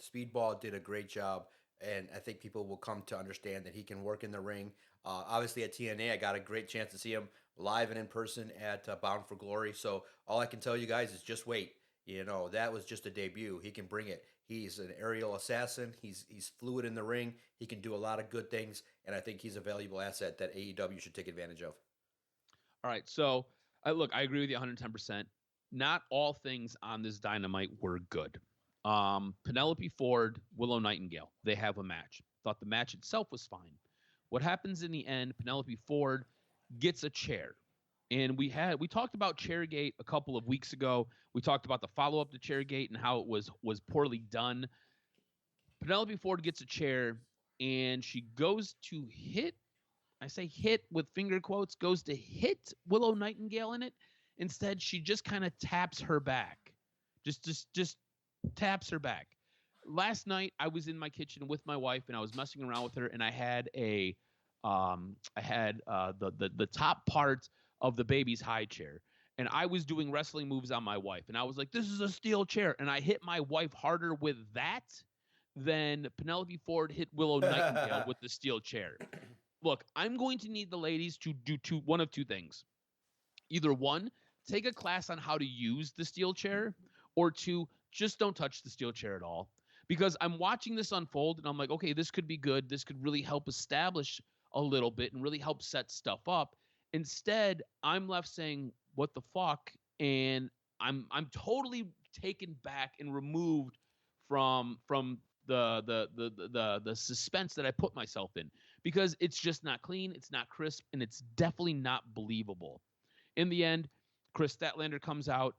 Speedball did a great job, and I think people will come to understand that he can work in the ring. Obviously, at TNA, I got a great chance to see him live and in person at Bound for Glory. So all I can tell you guys is just wait. That was just a debut. He can bring it. He's an aerial assassin. He's fluid in the ring. He can do a lot of good things, and I think he's a valuable asset that AEW should take advantage of. All right, so I agree with you 110%. Not all things on this Dynamite were good. Penelope Ford, Willow Nightingale, they have a match. Thought the match itself was fine. What happens in the end, Penelope Ford gets a chair. And we talked about Chairgate a couple of weeks ago. We talked about the follow-up to Chairgate and how it was poorly done. Penelope Ford gets a chair, and she goes to hit, I say hit with finger quotes, goes to hit Willow Nightingale in it. Instead, she just kind of taps her back. Just taps her back. Last night, I was in my kitchen with my wife, and I was messing around with her, and I had the top part of the baby's high chair, and I was doing wrestling moves on my wife, and I was like, this is a steel chair, and I hit my wife harder with that than Penelope Ford hit Willow Nightingale with the steel chair. Look, I'm going to need the ladies to do one of two things. Either one, take a class on how to use the steel chair, or two, just don't touch the steel chair at all. Because I'm watching this unfold and I'm like, okay, this could be good. This could really help establish a little bit and really help set stuff up. Instead, I'm left saying, what the fuck? And I'm totally taken back and removed from the suspense that I put myself in, because it's just not clean, it's not crisp, and it's definitely not believable. In the end, Chris Statlander comes out.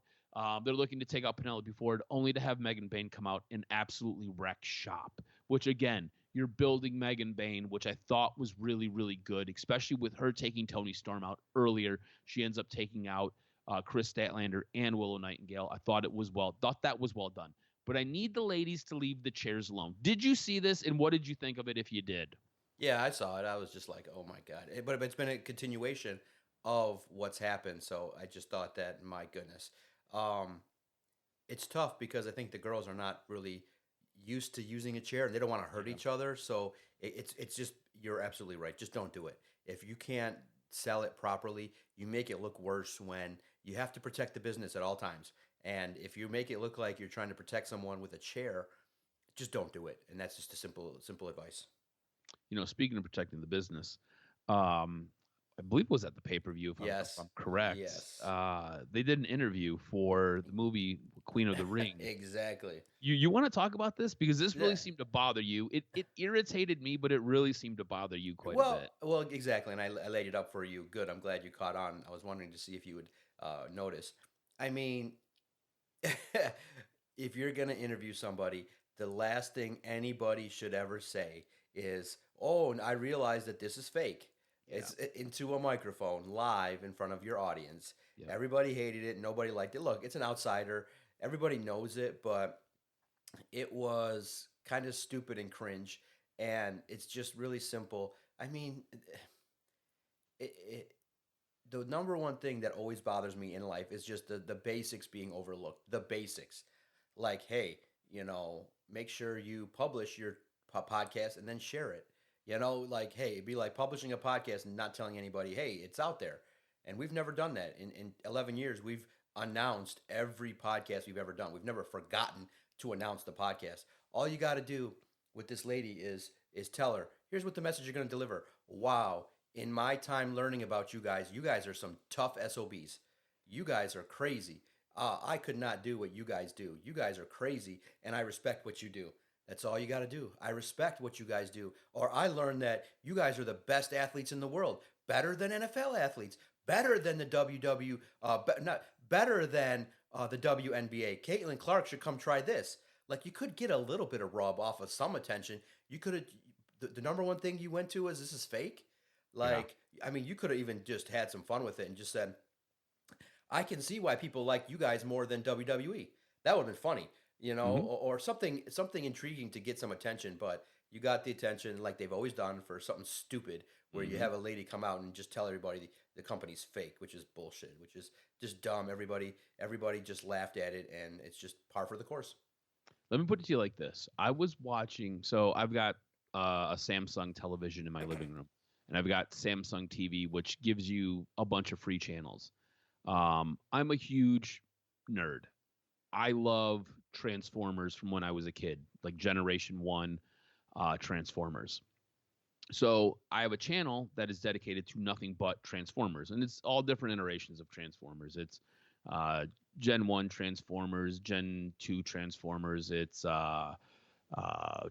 They're looking to take out Penelope Ford, only to have Megan Bayne come out and absolutely wreck shop. Which, again, you're building Megan Bayne, which I thought was really, really good, especially with her taking Toni Storm out earlier. She ends up taking out Chris Statlander and Willow Nightingale. I thought that was well done. But I need the ladies to leave the chairs alone. Did you see this, and what did you think of it if you did? Yeah, I saw it. I was just like, oh my God. But it's been a continuation of what's happened. So I just thought that, my goodness. Um, it's tough because I think the girls are not really used to using a chair and they don't want to hurt each other. So it's just, you're absolutely right. Just don't do it. If you can't sell it properly, you make it look worse when you have to protect the business at all times. And if you make it look like you're trying to protect someone with a chair, just don't do it. And that's just a simple advice. Speaking of protecting the business, I believe it was at the pay-per-view, if Yes. I'm correct. Yes. They did an interview for the movie Queen of the Ring. Exactly. You want to talk about this? Because this really Yeah. seemed to bother you. It irritated me, but it really seemed to bother you quite a Well, bit. well, exactly. And I laid it up for you. Good. I'm glad you caught on. I was wondering to see if you would notice. I mean, if you're going to interview somebody, the last thing anybody should ever say is, "Oh, and I realize that this is fake." Yeah. It's into a microphone live in front of your audience. Yeah. Everybody hated it. Nobody liked it. Look, it's an outsider. Everybody knows it, but it was kind of stupid and cringe. And it's just really simple. I mean, it, the number one thing that always bothers me in life is just the basics being overlooked. The basics. Like, hey, make sure you publish your podcast and then share it. Like, hey, it'd be like publishing a podcast and not telling anybody, hey, it's out there. And we've never done that. In 11 years, we've announced every podcast we've ever done. We've never forgotten to announce the podcast. All you got to do with this lady is tell her, here's what the message you're going to deliver. Wow, in my time learning about you guys are some tough SOBs. You guys are crazy. I could not do what you guys do. You guys are crazy, and I respect what you do. That's all you got to do. I respect what you guys do. Or I learned that you guys are the best athletes in the world, better than NFL athletes, better than the not better than the WNBA. Caitlin Clark should come try this. Like, you could get a little bit of rub off of some attention. You could have the number one thing you went to is this is fake. Like, I mean, you could have even just had some fun with it and just said, I can see why people like you guys more than WWE. That would have been funny, or something intriguing to get some attention. But you got the attention like they've always done for something stupid, where you have a lady come out and just tell everybody the company's fake, which is bullshit, which is just dumb. Everybody just laughed at it, and it's just par for the course. Let me put it to you like this. I was watching, so I've got a Samsung television in my living room, and I've got Samsung TV, which gives you a bunch of free channels. I'm a huge nerd. I love Transformers from when I was a kid, like Generation 1 Transformers. So I have a channel that is dedicated to nothing but Transformers, and it's all different iterations of Transformers. It's Gen 1 Transformers, Gen 2 Transformers. It's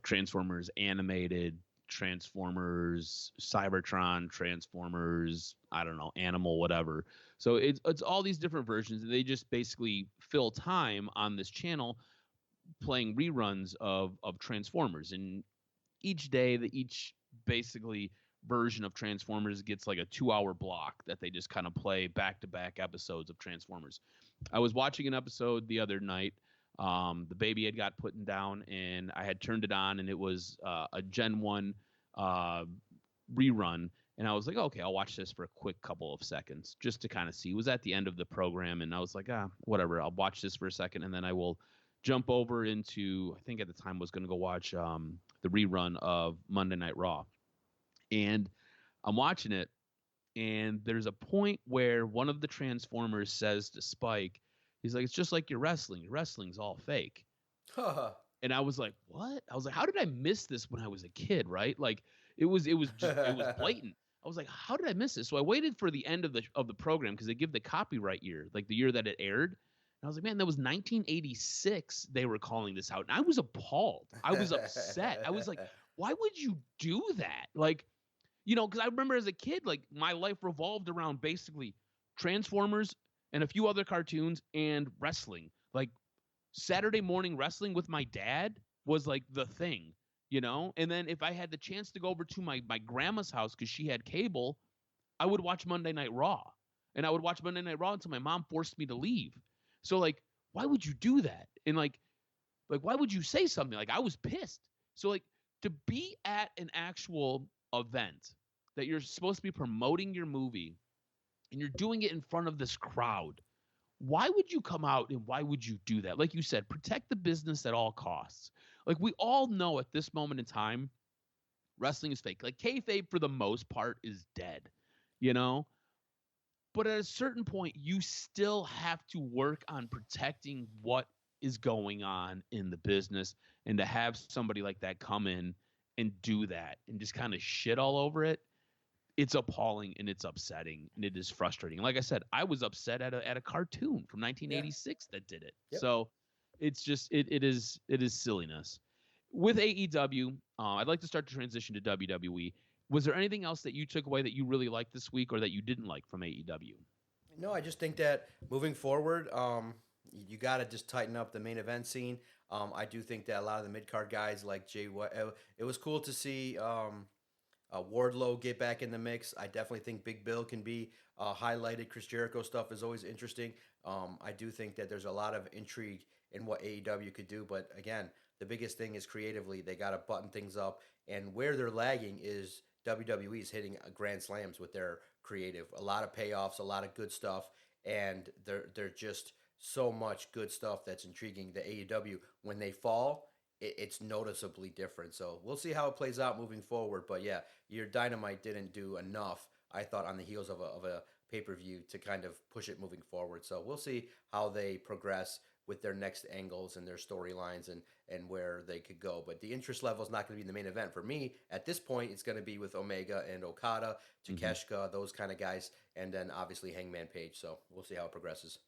Transformers Animated, Transformers Cybertron, Transformers, I don't know, Animal, whatever. So it's all these different versions, and they just basically fill time on this channel playing reruns of Transformers. And each day, each basically version of Transformers gets like a 2-hour block that they just kind of play back-to-back episodes of Transformers. I was watching an episode the other night. The baby had got put down, and I had turned it on, and it was a Gen 1 rerun. And I was like, okay, I'll watch this for a quick couple of seconds just to kind of see. It was at the end of the program, and I was like, whatever. I'll watch this for a second, and then I will jump over into, I think at the time was going to go watch the rerun of Monday Night Raw. And I'm watching it, And there's a point where one of the Transformers says to Spike, he's like, "It's just like your wrestling. Your wrestling's all fake." And I was like, "What?" I was like, "How did I miss this when I was a kid?" Right? Like it was blatant. I was like, "How did I miss this?" So I waited for the end of the program because they give the copyright year, like the year that it aired. And I was like, "Man, that was 1986. They were calling this out." And I was appalled. I was upset. I was like, "Why would you do that?" Like, because I remember as a kid, like my life revolved around basically Transformers and a few other cartoons and wrestling. Like Saturday morning wrestling with my dad was like the thing, And then if I had the chance to go over to my grandma's house because she had cable, I would watch Monday Night Raw. And I would watch Monday Night Raw until my mom forced me to leave. So like, why would you do that? And like why would you say something? Like I was pissed. So like to be at an actual event that you're supposed to be promoting your movie and you're doing it in front of this crowd, why would you come out and why would you do that? Like you said, protect the business at all costs. Like we all know at this moment in time, wrestling is fake. Like kayfabe for the most part is dead, you know? But at a certain point, you still have to work on protecting what is going on in the business. And to have somebody like that come in and do that and just kind of shit all over it, it's appalling and it's upsetting and it is frustrating. Like I said, I was upset at a cartoon from 1986 that did it. Yep. So it's just it is silliness. With AEW, I'd like to start to transition to WWE. Was there anything else that you took away that you really liked this week or that you didn't like from AEW? No, I just think that moving forward, you got to just tighten up the main event scene. I do think that a lot of the mid card guys like Jay White, it was cool to see Wardlow get back in the mix. I definitely think Big Bill can be highlighted. Chris Jericho stuff is always interesting. I do think that there's a lot of intrigue in what AEW could do, but again, the biggest thing is creatively they got to button things up. And where they're lagging is WWE is hitting grand slams with their creative. A lot of payoffs, a lot of good stuff, and they're just so much good stuff that's intriguing. The AEW when they fall, it's noticeably different. So we'll see how it plays out moving forward. But yeah, your Dynamite didn't do enough, I thought, on the heels of a pay-per-view to kind of push it moving forward. So we'll see how they progress with their next angles and their storylines and where they could go. But the interest level is not going to be in the main event for me. At this point, it's going to be with Omega and Okada, Takeshita, those kind of guys, and then obviously Hangman Page. So we'll see how it progresses.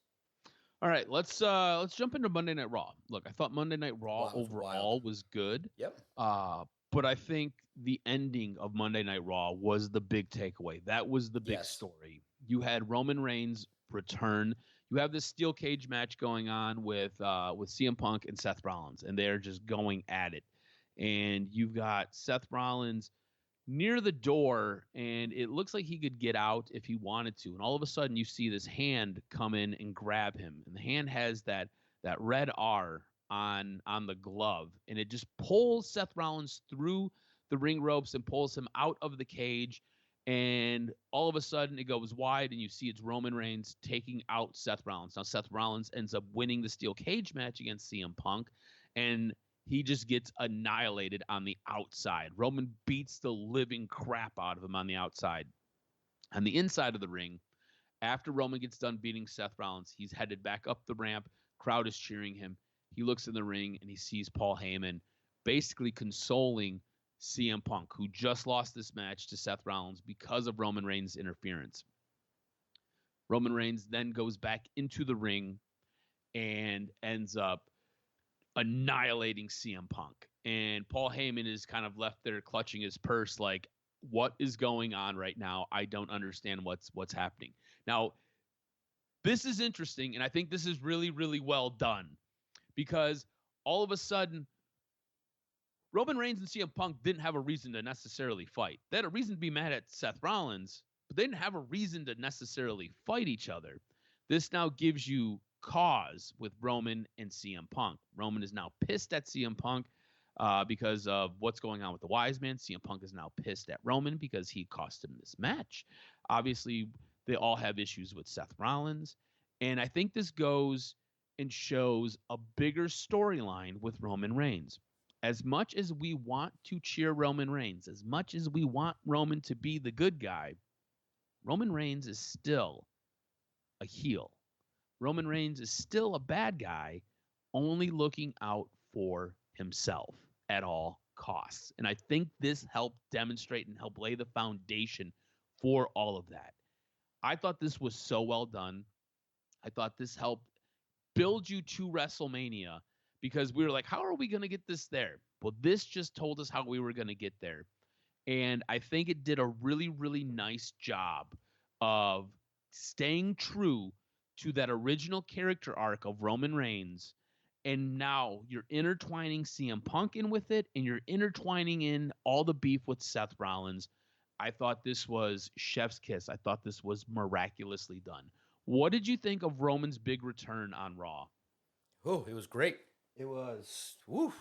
All right, let's jump into Monday Night Raw. Look, I thought Monday Night Raw overall was good. Yep. But I think the ending of Monday Night Raw was the big takeaway. That was the big story. You had Roman Reigns return. You have this steel cage match going on with CM Punk and Seth Rollins, and they're just going at it. And you've got Seth Rollins near the door, and it looks like he could get out if he wanted to. And all of a sudden, you see this hand come in and grab him, and the hand has that red R on the glove, and it just pulls Seth Rollins through the ring ropes and pulls him out of the cage. And all of a sudden, it goes wide, and you see it's Roman Reigns taking out Seth Rollins. Now, Seth Rollins ends up winning the steel cage match against CM Punk, and he just gets annihilated on the outside. Roman beats the living crap out of him on the outside. On the inside of the ring, after Roman gets done beating Seth Rollins, he's headed back up the ramp. Crowd is cheering him. He looks in the ring, and he sees Paul Heyman basically consoling CM Punk, who just lost this match to Seth Rollins because of Roman Reigns' interference. Roman Reigns then goes back into the ring and ends up annihilating CM Punk. And Paul Heyman is kind of left there clutching his purse like, what is going on right now? I don't understand what's happening. Now, this is interesting, and I think this is really, really well done because all of a sudden, Roman Reigns and CM Punk didn't have a reason to necessarily fight. They had a reason to be mad at Seth Rollins, but they didn't have a reason to necessarily fight each other. This now gives you cause with Roman and CM Punk. Roman is now pissed at CM Punk because of what's going on with the Wise Man. CM Punk is now pissed at Roman because he cost him this match. Obviously, they all have issues with Seth Rollins. And I think this goes and shows a bigger storyline with Roman Reigns. As much as we want to cheer Roman Reigns, as much as we want Roman to be the good guy, Roman Reigns is still a heel. Roman Reigns is still a bad guy, only looking out for himself at all costs. And I think this helped demonstrate and help lay the foundation for all of that. I thought this was so well done. I thought this helped build you to WrestleMania because we were like, how are we going to get this there? Well, this just told us how we were going to get there. And I think it did a really, really nice job of staying true to that original character arc of Roman Reigns. And now you're intertwining CM Punk in with it, and you're intertwining in all the beef with Seth Rollins. I thought this was chef's kiss. I thought this was miraculously done. What did you think of Roman's big return on Raw? Oh, it was great. It was woo.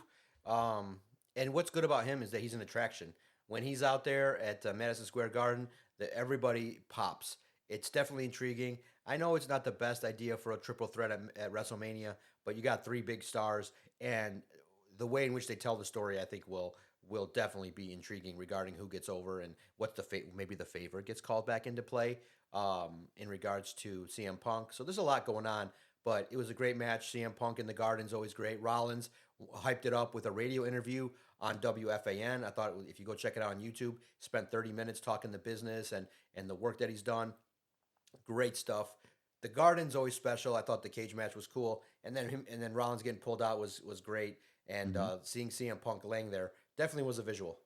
And what's good about him is that he's an attraction. When he's out there at Madison Square Garden, that everybody pops. It's definitely intriguing. I know it's not the best idea for a triple threat at WrestleMania, but you got three big stars, and the way in which they tell the story, I think, will definitely be intriguing regarding who gets over and what's maybe the favorite gets called back into play in regards to CM Punk. So there's a lot going on, but it was a great match. CM Punk in the Garden's always great. Rollins hyped it up with a radio interview on WFAN. I thought if you go check it out on YouTube, spent 30 minutes talking the business and the work that he's done. Great stuff. The Garden's always special. I thought the cage match was cool, and then Rollins getting pulled out was great. And seeing CM Punk laying there definitely was a visual.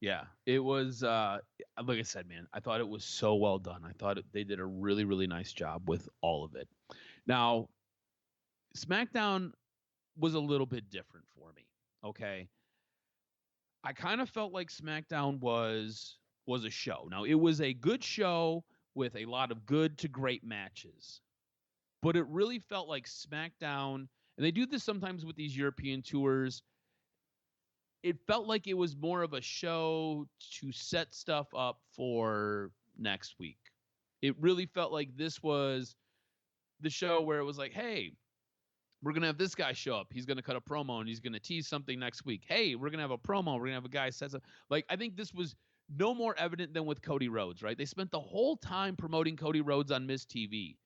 Yeah, it was, like I said, man, I thought it was so well done. I thought they did a really, really nice job with all of it. Now, SmackDown was a little bit different for me, okay? I kind of felt like SmackDown was a show. Now, it was a good show with a lot of good to great matches, but it really felt like SmackDown, and they do this sometimes with these European tours, it felt like it was more of a show to set stuff up for next week. It really felt like this was the show where it was like, hey, we're going to have this guy show up. He's going to cut a promo and he's going to tease something next week. Hey, we're going to have a promo. We're going to have a guy says it. Like, I think this was no more evident than with Cody Rhodes, right? They spent the whole time promoting Cody Rhodes on Miz TV.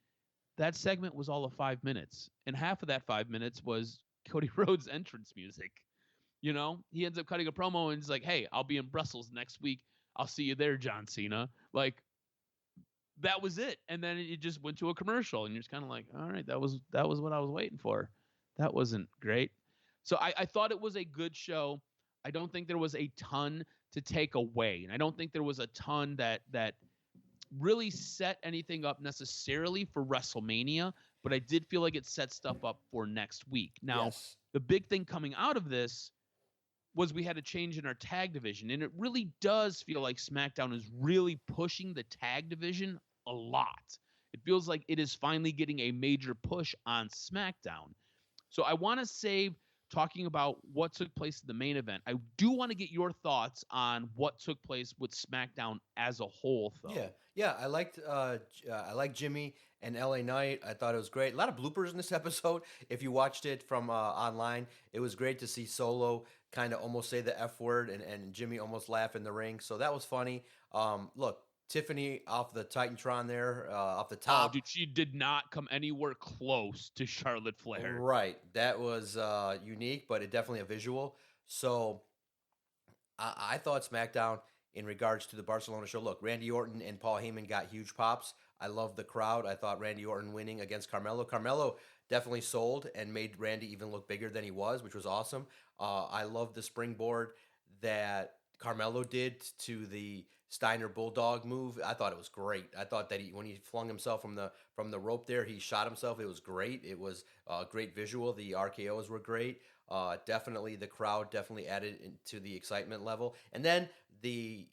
That segment was all of 5 minutes, and half of that 5 minutes was Cody Rhodes' entrance music. You know, he ends up cutting a promo and he's like, hey, I'll be in Brussels next week. I'll see you there, John Cena. Like, that was it. And then it just went to a commercial, and you're just kind of like, all right, that was what I was waiting for. That wasn't great. So I thought it was a good show. I don't think there was a ton to take away, and I don't think there was a ton that really set anything up necessarily for WrestleMania, but I did feel like it set stuff up for next week. Now, Yes. The big thing coming out of this was we had a change in our tag division, and it really does feel like SmackDown is really pushing the tag division a lot. It feels like it is finally getting a major push on SmackDown. So I want to save talking about what took place in the main event. I do want to get your thoughts on what took place with SmackDown as a whole, though. Yeah. I liked Jimmy and LA Knight. I thought it was great. A lot of bloopers in this episode. If you watched it from online, it was great to see Solo kind of almost say the F word and Jimmy almost laugh in the ring. So that was funny. Look, Tiffany off the Titantron there, off the top. Oh, dude, she did not come anywhere close to Charlotte Flair. Right. That was unique, but it definitely a visual. So I thought SmackDown in regards to the Barcelona show. Look, Randy Orton and Paul Heyman got huge pops. I love the crowd. I thought Randy Orton winning against Carmelo. Carmelo definitely sold and made Randy even look bigger than he was, which was awesome. I love the springboard that Carmelo did to the Steiner Bulldog move. I thought it was great. I thought that when he flung himself from the rope there, he shot himself. It was great. It was a great visual. The RKOs were great. Definitely the crowd definitely added to the excitement level. And then the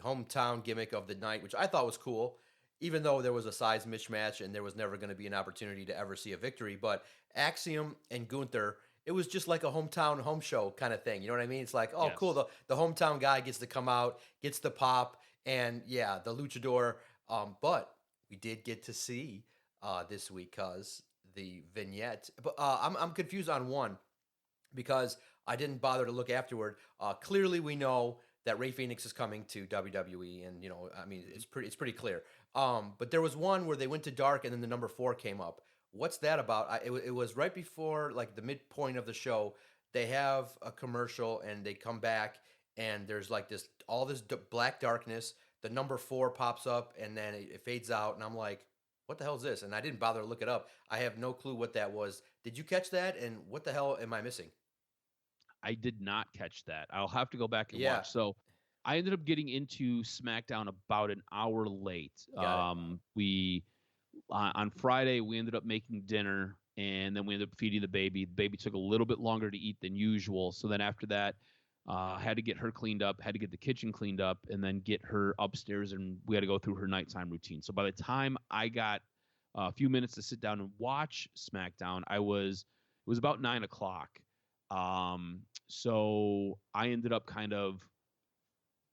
hometown gimmick of the night, which I thought was cool, even though there was a size mismatch and there was never going to be an opportunity to ever see a victory. But Axiom and Gunther, it was just like a hometown home show kind of thing. You know what I mean? It's like, oh, Yes. cool. The hometown guy gets to come out, gets the pop, and yeah, the luchador. But we did get to see this week because the vignette. But I'm confused on one because I didn't bother to look afterward. Clearly, we know that Rey Fenix is coming to WWE, and I mean, it's pretty clear. But there was one where they went to dark, and then the number 4 came up. What's that about? It was right before like the midpoint of the show. They have a commercial, and they come back, and there's like all this black darkness. The number 4 pops up, and then it fades out, and I'm like, what the hell is this? And I didn't bother to look it up. I have no clue what that was. Did you catch that? And what the hell am I missing? I did not catch that. I'll have to go back and Yeah. watch. So I ended up getting into SmackDown about an hour late. Got it. We on Friday we ended up making dinner, and then we ended up feeding the baby. The baby took a little bit longer to eat than usual. So then after that, had to get her cleaned up, had to get the kitchen cleaned up, and then get her upstairs, and we had to go through her nighttime routine. So by the time I got a few minutes to sit down and watch SmackDown, it was about 9 o'clock. So I ended up kind of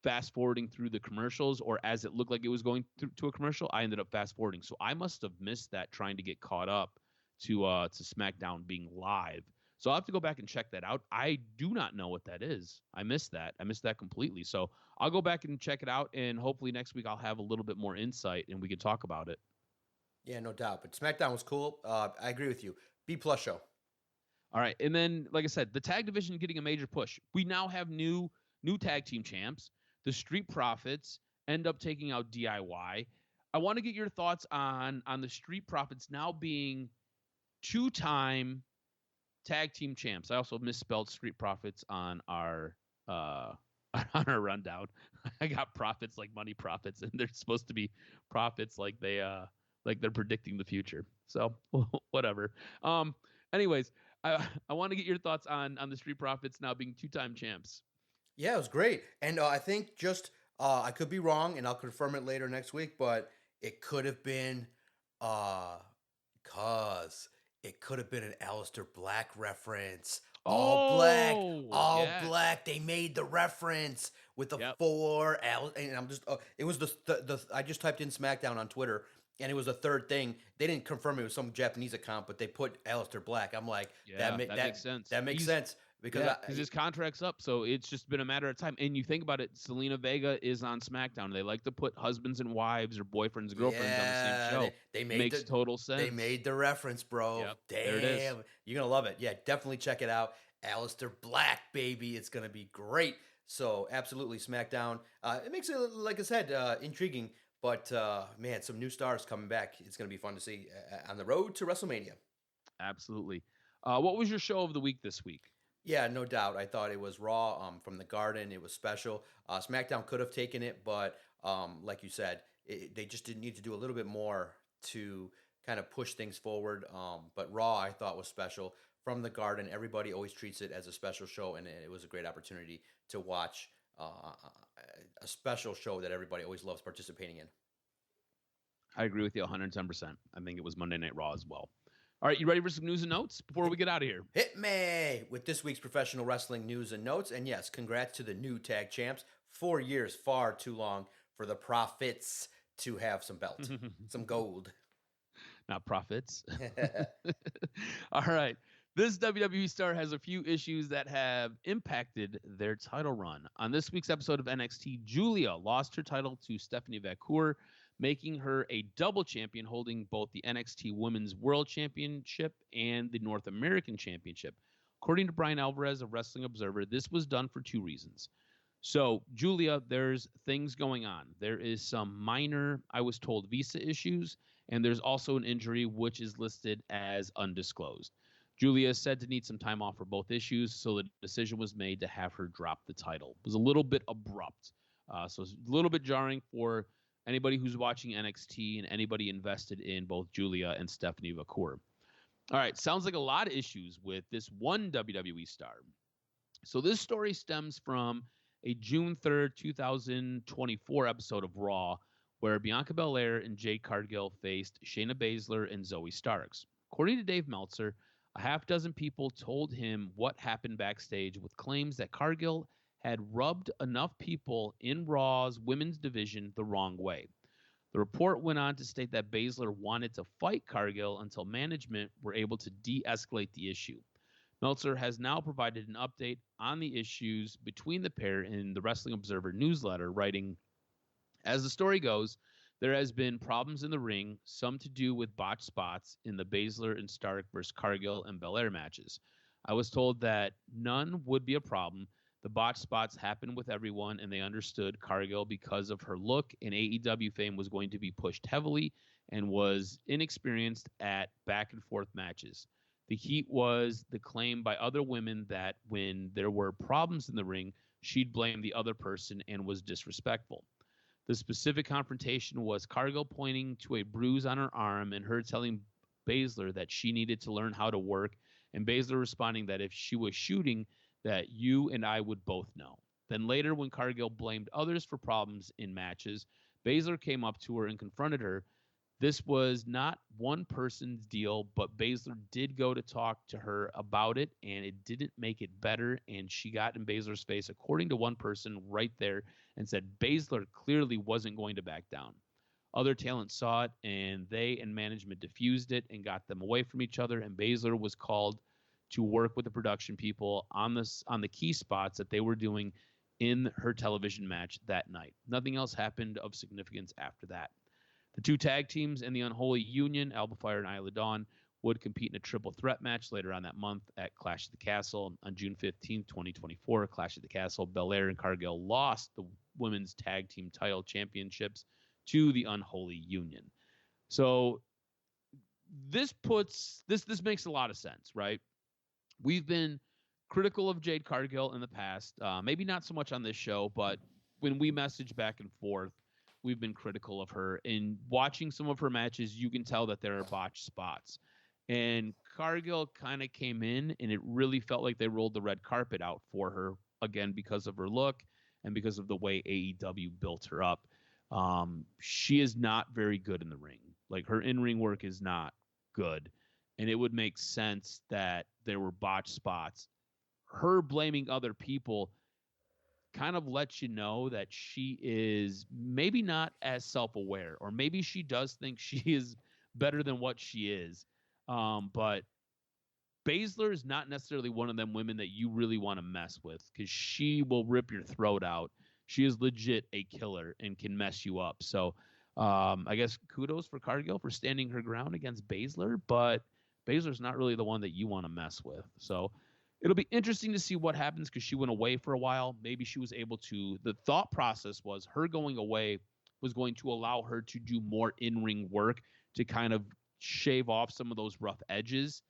fast forwarding through the commercials, or as it looked like it was going to a commercial, I ended up fast forwarding. So I must have missed that trying to get caught up to SmackDown being live. So I'll have to go back and check that out. I do not know what that is. I missed that. I missed that completely. So I'll go back and check it out, and hopefully next week I'll have a little bit more insight and we can talk about it. Yeah, no doubt. But SmackDown was cool. I agree with you. B+ show. All right, and then like I said, the tag division getting a major push. We now have new tag team champs. The Street Profits end up taking out DIY. I want to get your thoughts on the Street Profits now being 2-time tag team champs. I also misspelled Street Profits on our on our rundown. I got profits like money profits, and they're supposed to be profits like they're predicting the future. So whatever. Anyways, I want to get your thoughts on the Street Profits now being 2-time champs. Yeah, it was great. And I think I could be wrong, and I'll confirm it later next week, but it could have been cause it could have been an Aleister Black reference. All black, all yes. black. They made the reference with the 4. And I'm just, it was I just typed in SmackDown on Twitter, and it was the third thing. They didn't confirm it was some Japanese account, but they put Aleister Black. I'm like, that makes sense. That makes sense. Because his contract's up, so it's just been a matter of time. And you think about it, Selena Vega is on SmackDown. They like to put husbands and wives or boyfriends and girlfriends on the same show. They makes total sense. They made the reference, bro. Yep, damn, there it is. You're gonna love it. Yeah, definitely check it out. Aleister Black, baby, it's gonna be great. So absolutely, SmackDown. It makes it, like I said, intriguing. But man, some new stars coming back. It's gonna be fun to see on the road to WrestleMania. Absolutely. What was your show of the week this week? Yeah, no doubt. I thought it was Raw from the Garden. It was special. SmackDown could have taken it, but like you said, they just didn't need to do a little bit more to kind of push things forward. But Raw, I thought, was special. From the Garden, everybody always treats it as a special show, and it was a great opportunity to watch a special show that everybody always loves participating in. I agree with you 110%. I think it was Monday Night Raw as well. All right, you ready for some news and notes before we get out of here? Hit me with this week's professional wrestling news and notes. And yes, congrats to the new tag champs. 4 years, far too long for the Profits to have some belt, some gold. Not profits. All right. This WWE star has a few issues that have impacted their title run. On this week's episode of NXT, Julia lost her title to Stephanie Vacour, making her a double champion, holding both the NXT Women's World Championship and the North American Championship. According to Brian Alvarez of Wrestling Observer, this was done for 2 reasons. So, Julia, there's things going on. There is some minor, I was told, visa issues, and there's also an injury which is listed as undisclosed. Julia is said to need some time off for both issues, so the decision was made to have her drop the title. It was a little bit abrupt, so it's a little bit jarring for anybody who's watching NXT and anybody invested in both Julia and Stephanie Vacour. All right, sounds like a lot of issues with this one WWE star. So this story stems from a June 3rd, 2024 episode of Raw, where Bianca Belair and Jade Cargill faced Shayna Baszler and Zoe Starks. According to Dave Meltzer, a half dozen people told him what happened backstage, with claims that Cargill had rubbed enough people in Raw's women's division the wrong way. The report went on to state that Baszler wanted to fight Cargill until management were able to de-escalate the issue. Meltzer has now provided an update on the issues between the pair in the Wrestling Observer newsletter, writing, as the story goes, there has been problems in the ring, some to do with botched spots in the Baszler and Stark versus Cargill and Belair matches. I was told that none would be a problem. The botched spots happened with everyone, and they understood Cargill because of her look, and AEW fame was going to be pushed heavily and was inexperienced at back and forth matches. The heat was the claim by other women that when there were problems in the ring, she'd blame the other person and was disrespectful. The specific confrontation was Cargill pointing to a bruise on her arm and her telling Baszler that she needed to learn how to work, and Baszler responding that if she was shooting, that you and I would both know. Then later, when Cargill blamed others for problems in matches, Baszler came up to her and confronted her. This was not one person's deal, but Baszler did go to talk to her about it, and it didn't make it better, and she got in Baszler's face, according to one person right there, and said Baszler clearly wasn't going to back down. Other talent saw it, and they and management diffused it and got them away from each other, and Baszler was called to work with the production people on the key spots that they were doing in her television match that night. Nothing else happened of significance after that. The two tag teams in the Unholy Union, Alba Fire and Isla Dawn, would compete in a triple threat match later on that month at Clash at the Castle on June 15th, 2024. Clash at the Castle, Belair and Cargill lost the women's tag team title championships to the Unholy Union. So this makes a lot of sense, right? We've been critical of Jade Cargill in the past, maybe not so much on this show, but when we message back and forth, we've been critical of her. In watching some of her matches, you can tell that there are botched spots. And Cargill kind of came in, and it really felt like they rolled the red carpet out for her, again, because of her look and because of the way AEW built her up. She is not very good in the ring. Like, her in-ring work is not good. And it would make sense that there were botched spots. Her blaming other people kind of lets you know that she is maybe not as self-aware, or maybe she does think she is better than what she is. But Baszler is not necessarily one of them women that you really want to mess with, because she will rip your throat out. She is legit a killer and can mess you up. So I guess kudos for Cargill for standing her ground against Baszler, but Baszler's not really the one that you want to mess with. So it'll be interesting to see what happens, because she went away for a while. Maybe she was able to, the thought process was her going away was going to allow her to do more in-ring work to kind of shave off some of those rough edges.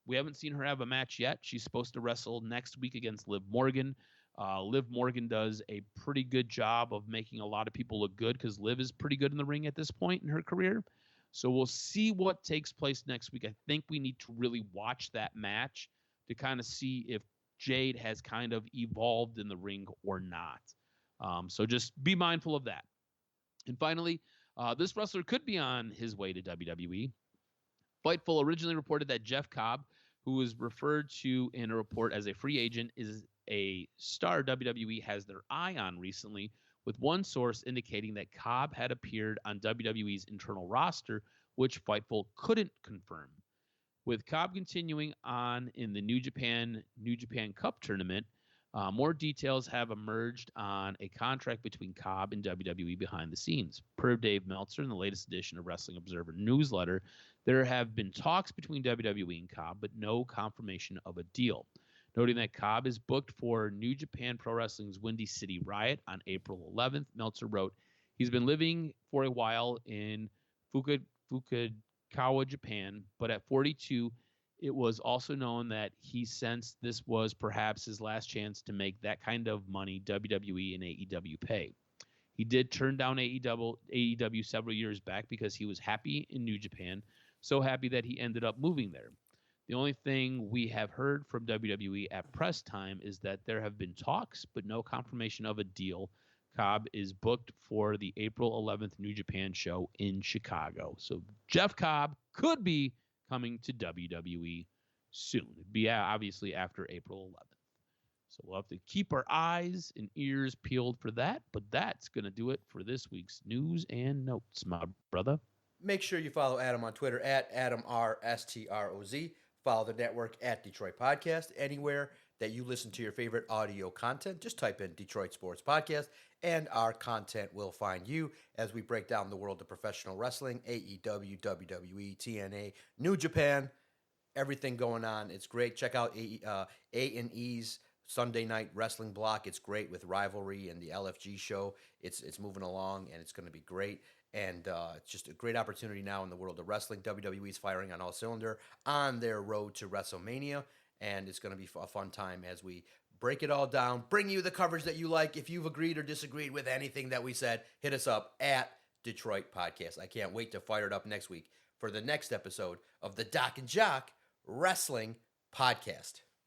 We haven't seen her have a match yet. She's supposed to wrestle next week against Liv Morgan. Liv Morgan does a pretty good job of making a lot of people look good, because Liv is pretty good in the ring at this point in her career. So we'll see what takes place next week. I think we need to really watch that match to kind of see if Jade has kind of evolved in the ring or not. So just be mindful of that. And finally, this wrestler could be on his way to WWE. Fightful originally reported that Jeff Cobb, who was referred to in a report as a free agent, is a star WWE has their eye on recently, with one source indicating that Cobb had appeared on WWE's internal roster, which Fightful couldn't confirm. With Cobb continuing on in the New Japan Cup tournament, more details have emerged on a contract between Cobb and WWE behind the scenes. Per Dave Meltzer in the latest edition of Wrestling Observer newsletter, there have been talks between WWE and Cobb, but no confirmation of a deal. Noting that Cobb is booked for New Japan Pro Wrestling's Windy City Riot on April 11th, Meltzer wrote, he's been living for a while in Fukuoka, Japan, but at 42, it was also known that he sensed this was perhaps his last chance to make that kind of money WWE and AEW pay. He did turn down AEW several years back because he was happy in New Japan, so happy that he ended up moving there. The only thing we have heard from WWE at press time is that there have been talks, but no confirmation of a deal. Cobb is booked for the April 11th New Japan show in Chicago. So Jeff Cobb could be coming to WWE soon. It'd be obviously after April 11th. So we'll have to keep our eyes and ears peeled for that. But that's going to do it for this week's news and notes, my brother. Make sure you follow Adam on Twitter at AdamRSTROZ. Follow the network at Detroit Podcast. Anywhere that you listen to your favorite audio content, just type in Detroit Sports Podcast, and our content will find you as we break down the world of professional wrestling, AEW, WWE, TNA, New Japan, everything going on. It's great. Check out A&E's Sunday Night Wrestling block. It's great with Rivalry and the LFG show. It's moving along, and it's going to be great. And it's just a great opportunity now in the world of wrestling. WWE is firing on all cylinder on their road to WrestleMania, and it's going to be a fun time as we break it all down, bring you the coverage that you like. If you've agreed or disagreed with anything that we said, hit us up at Detroit Podcast. I can't wait to fire it up next week for the next episode of the Doc and Jock Wrestling Podcast.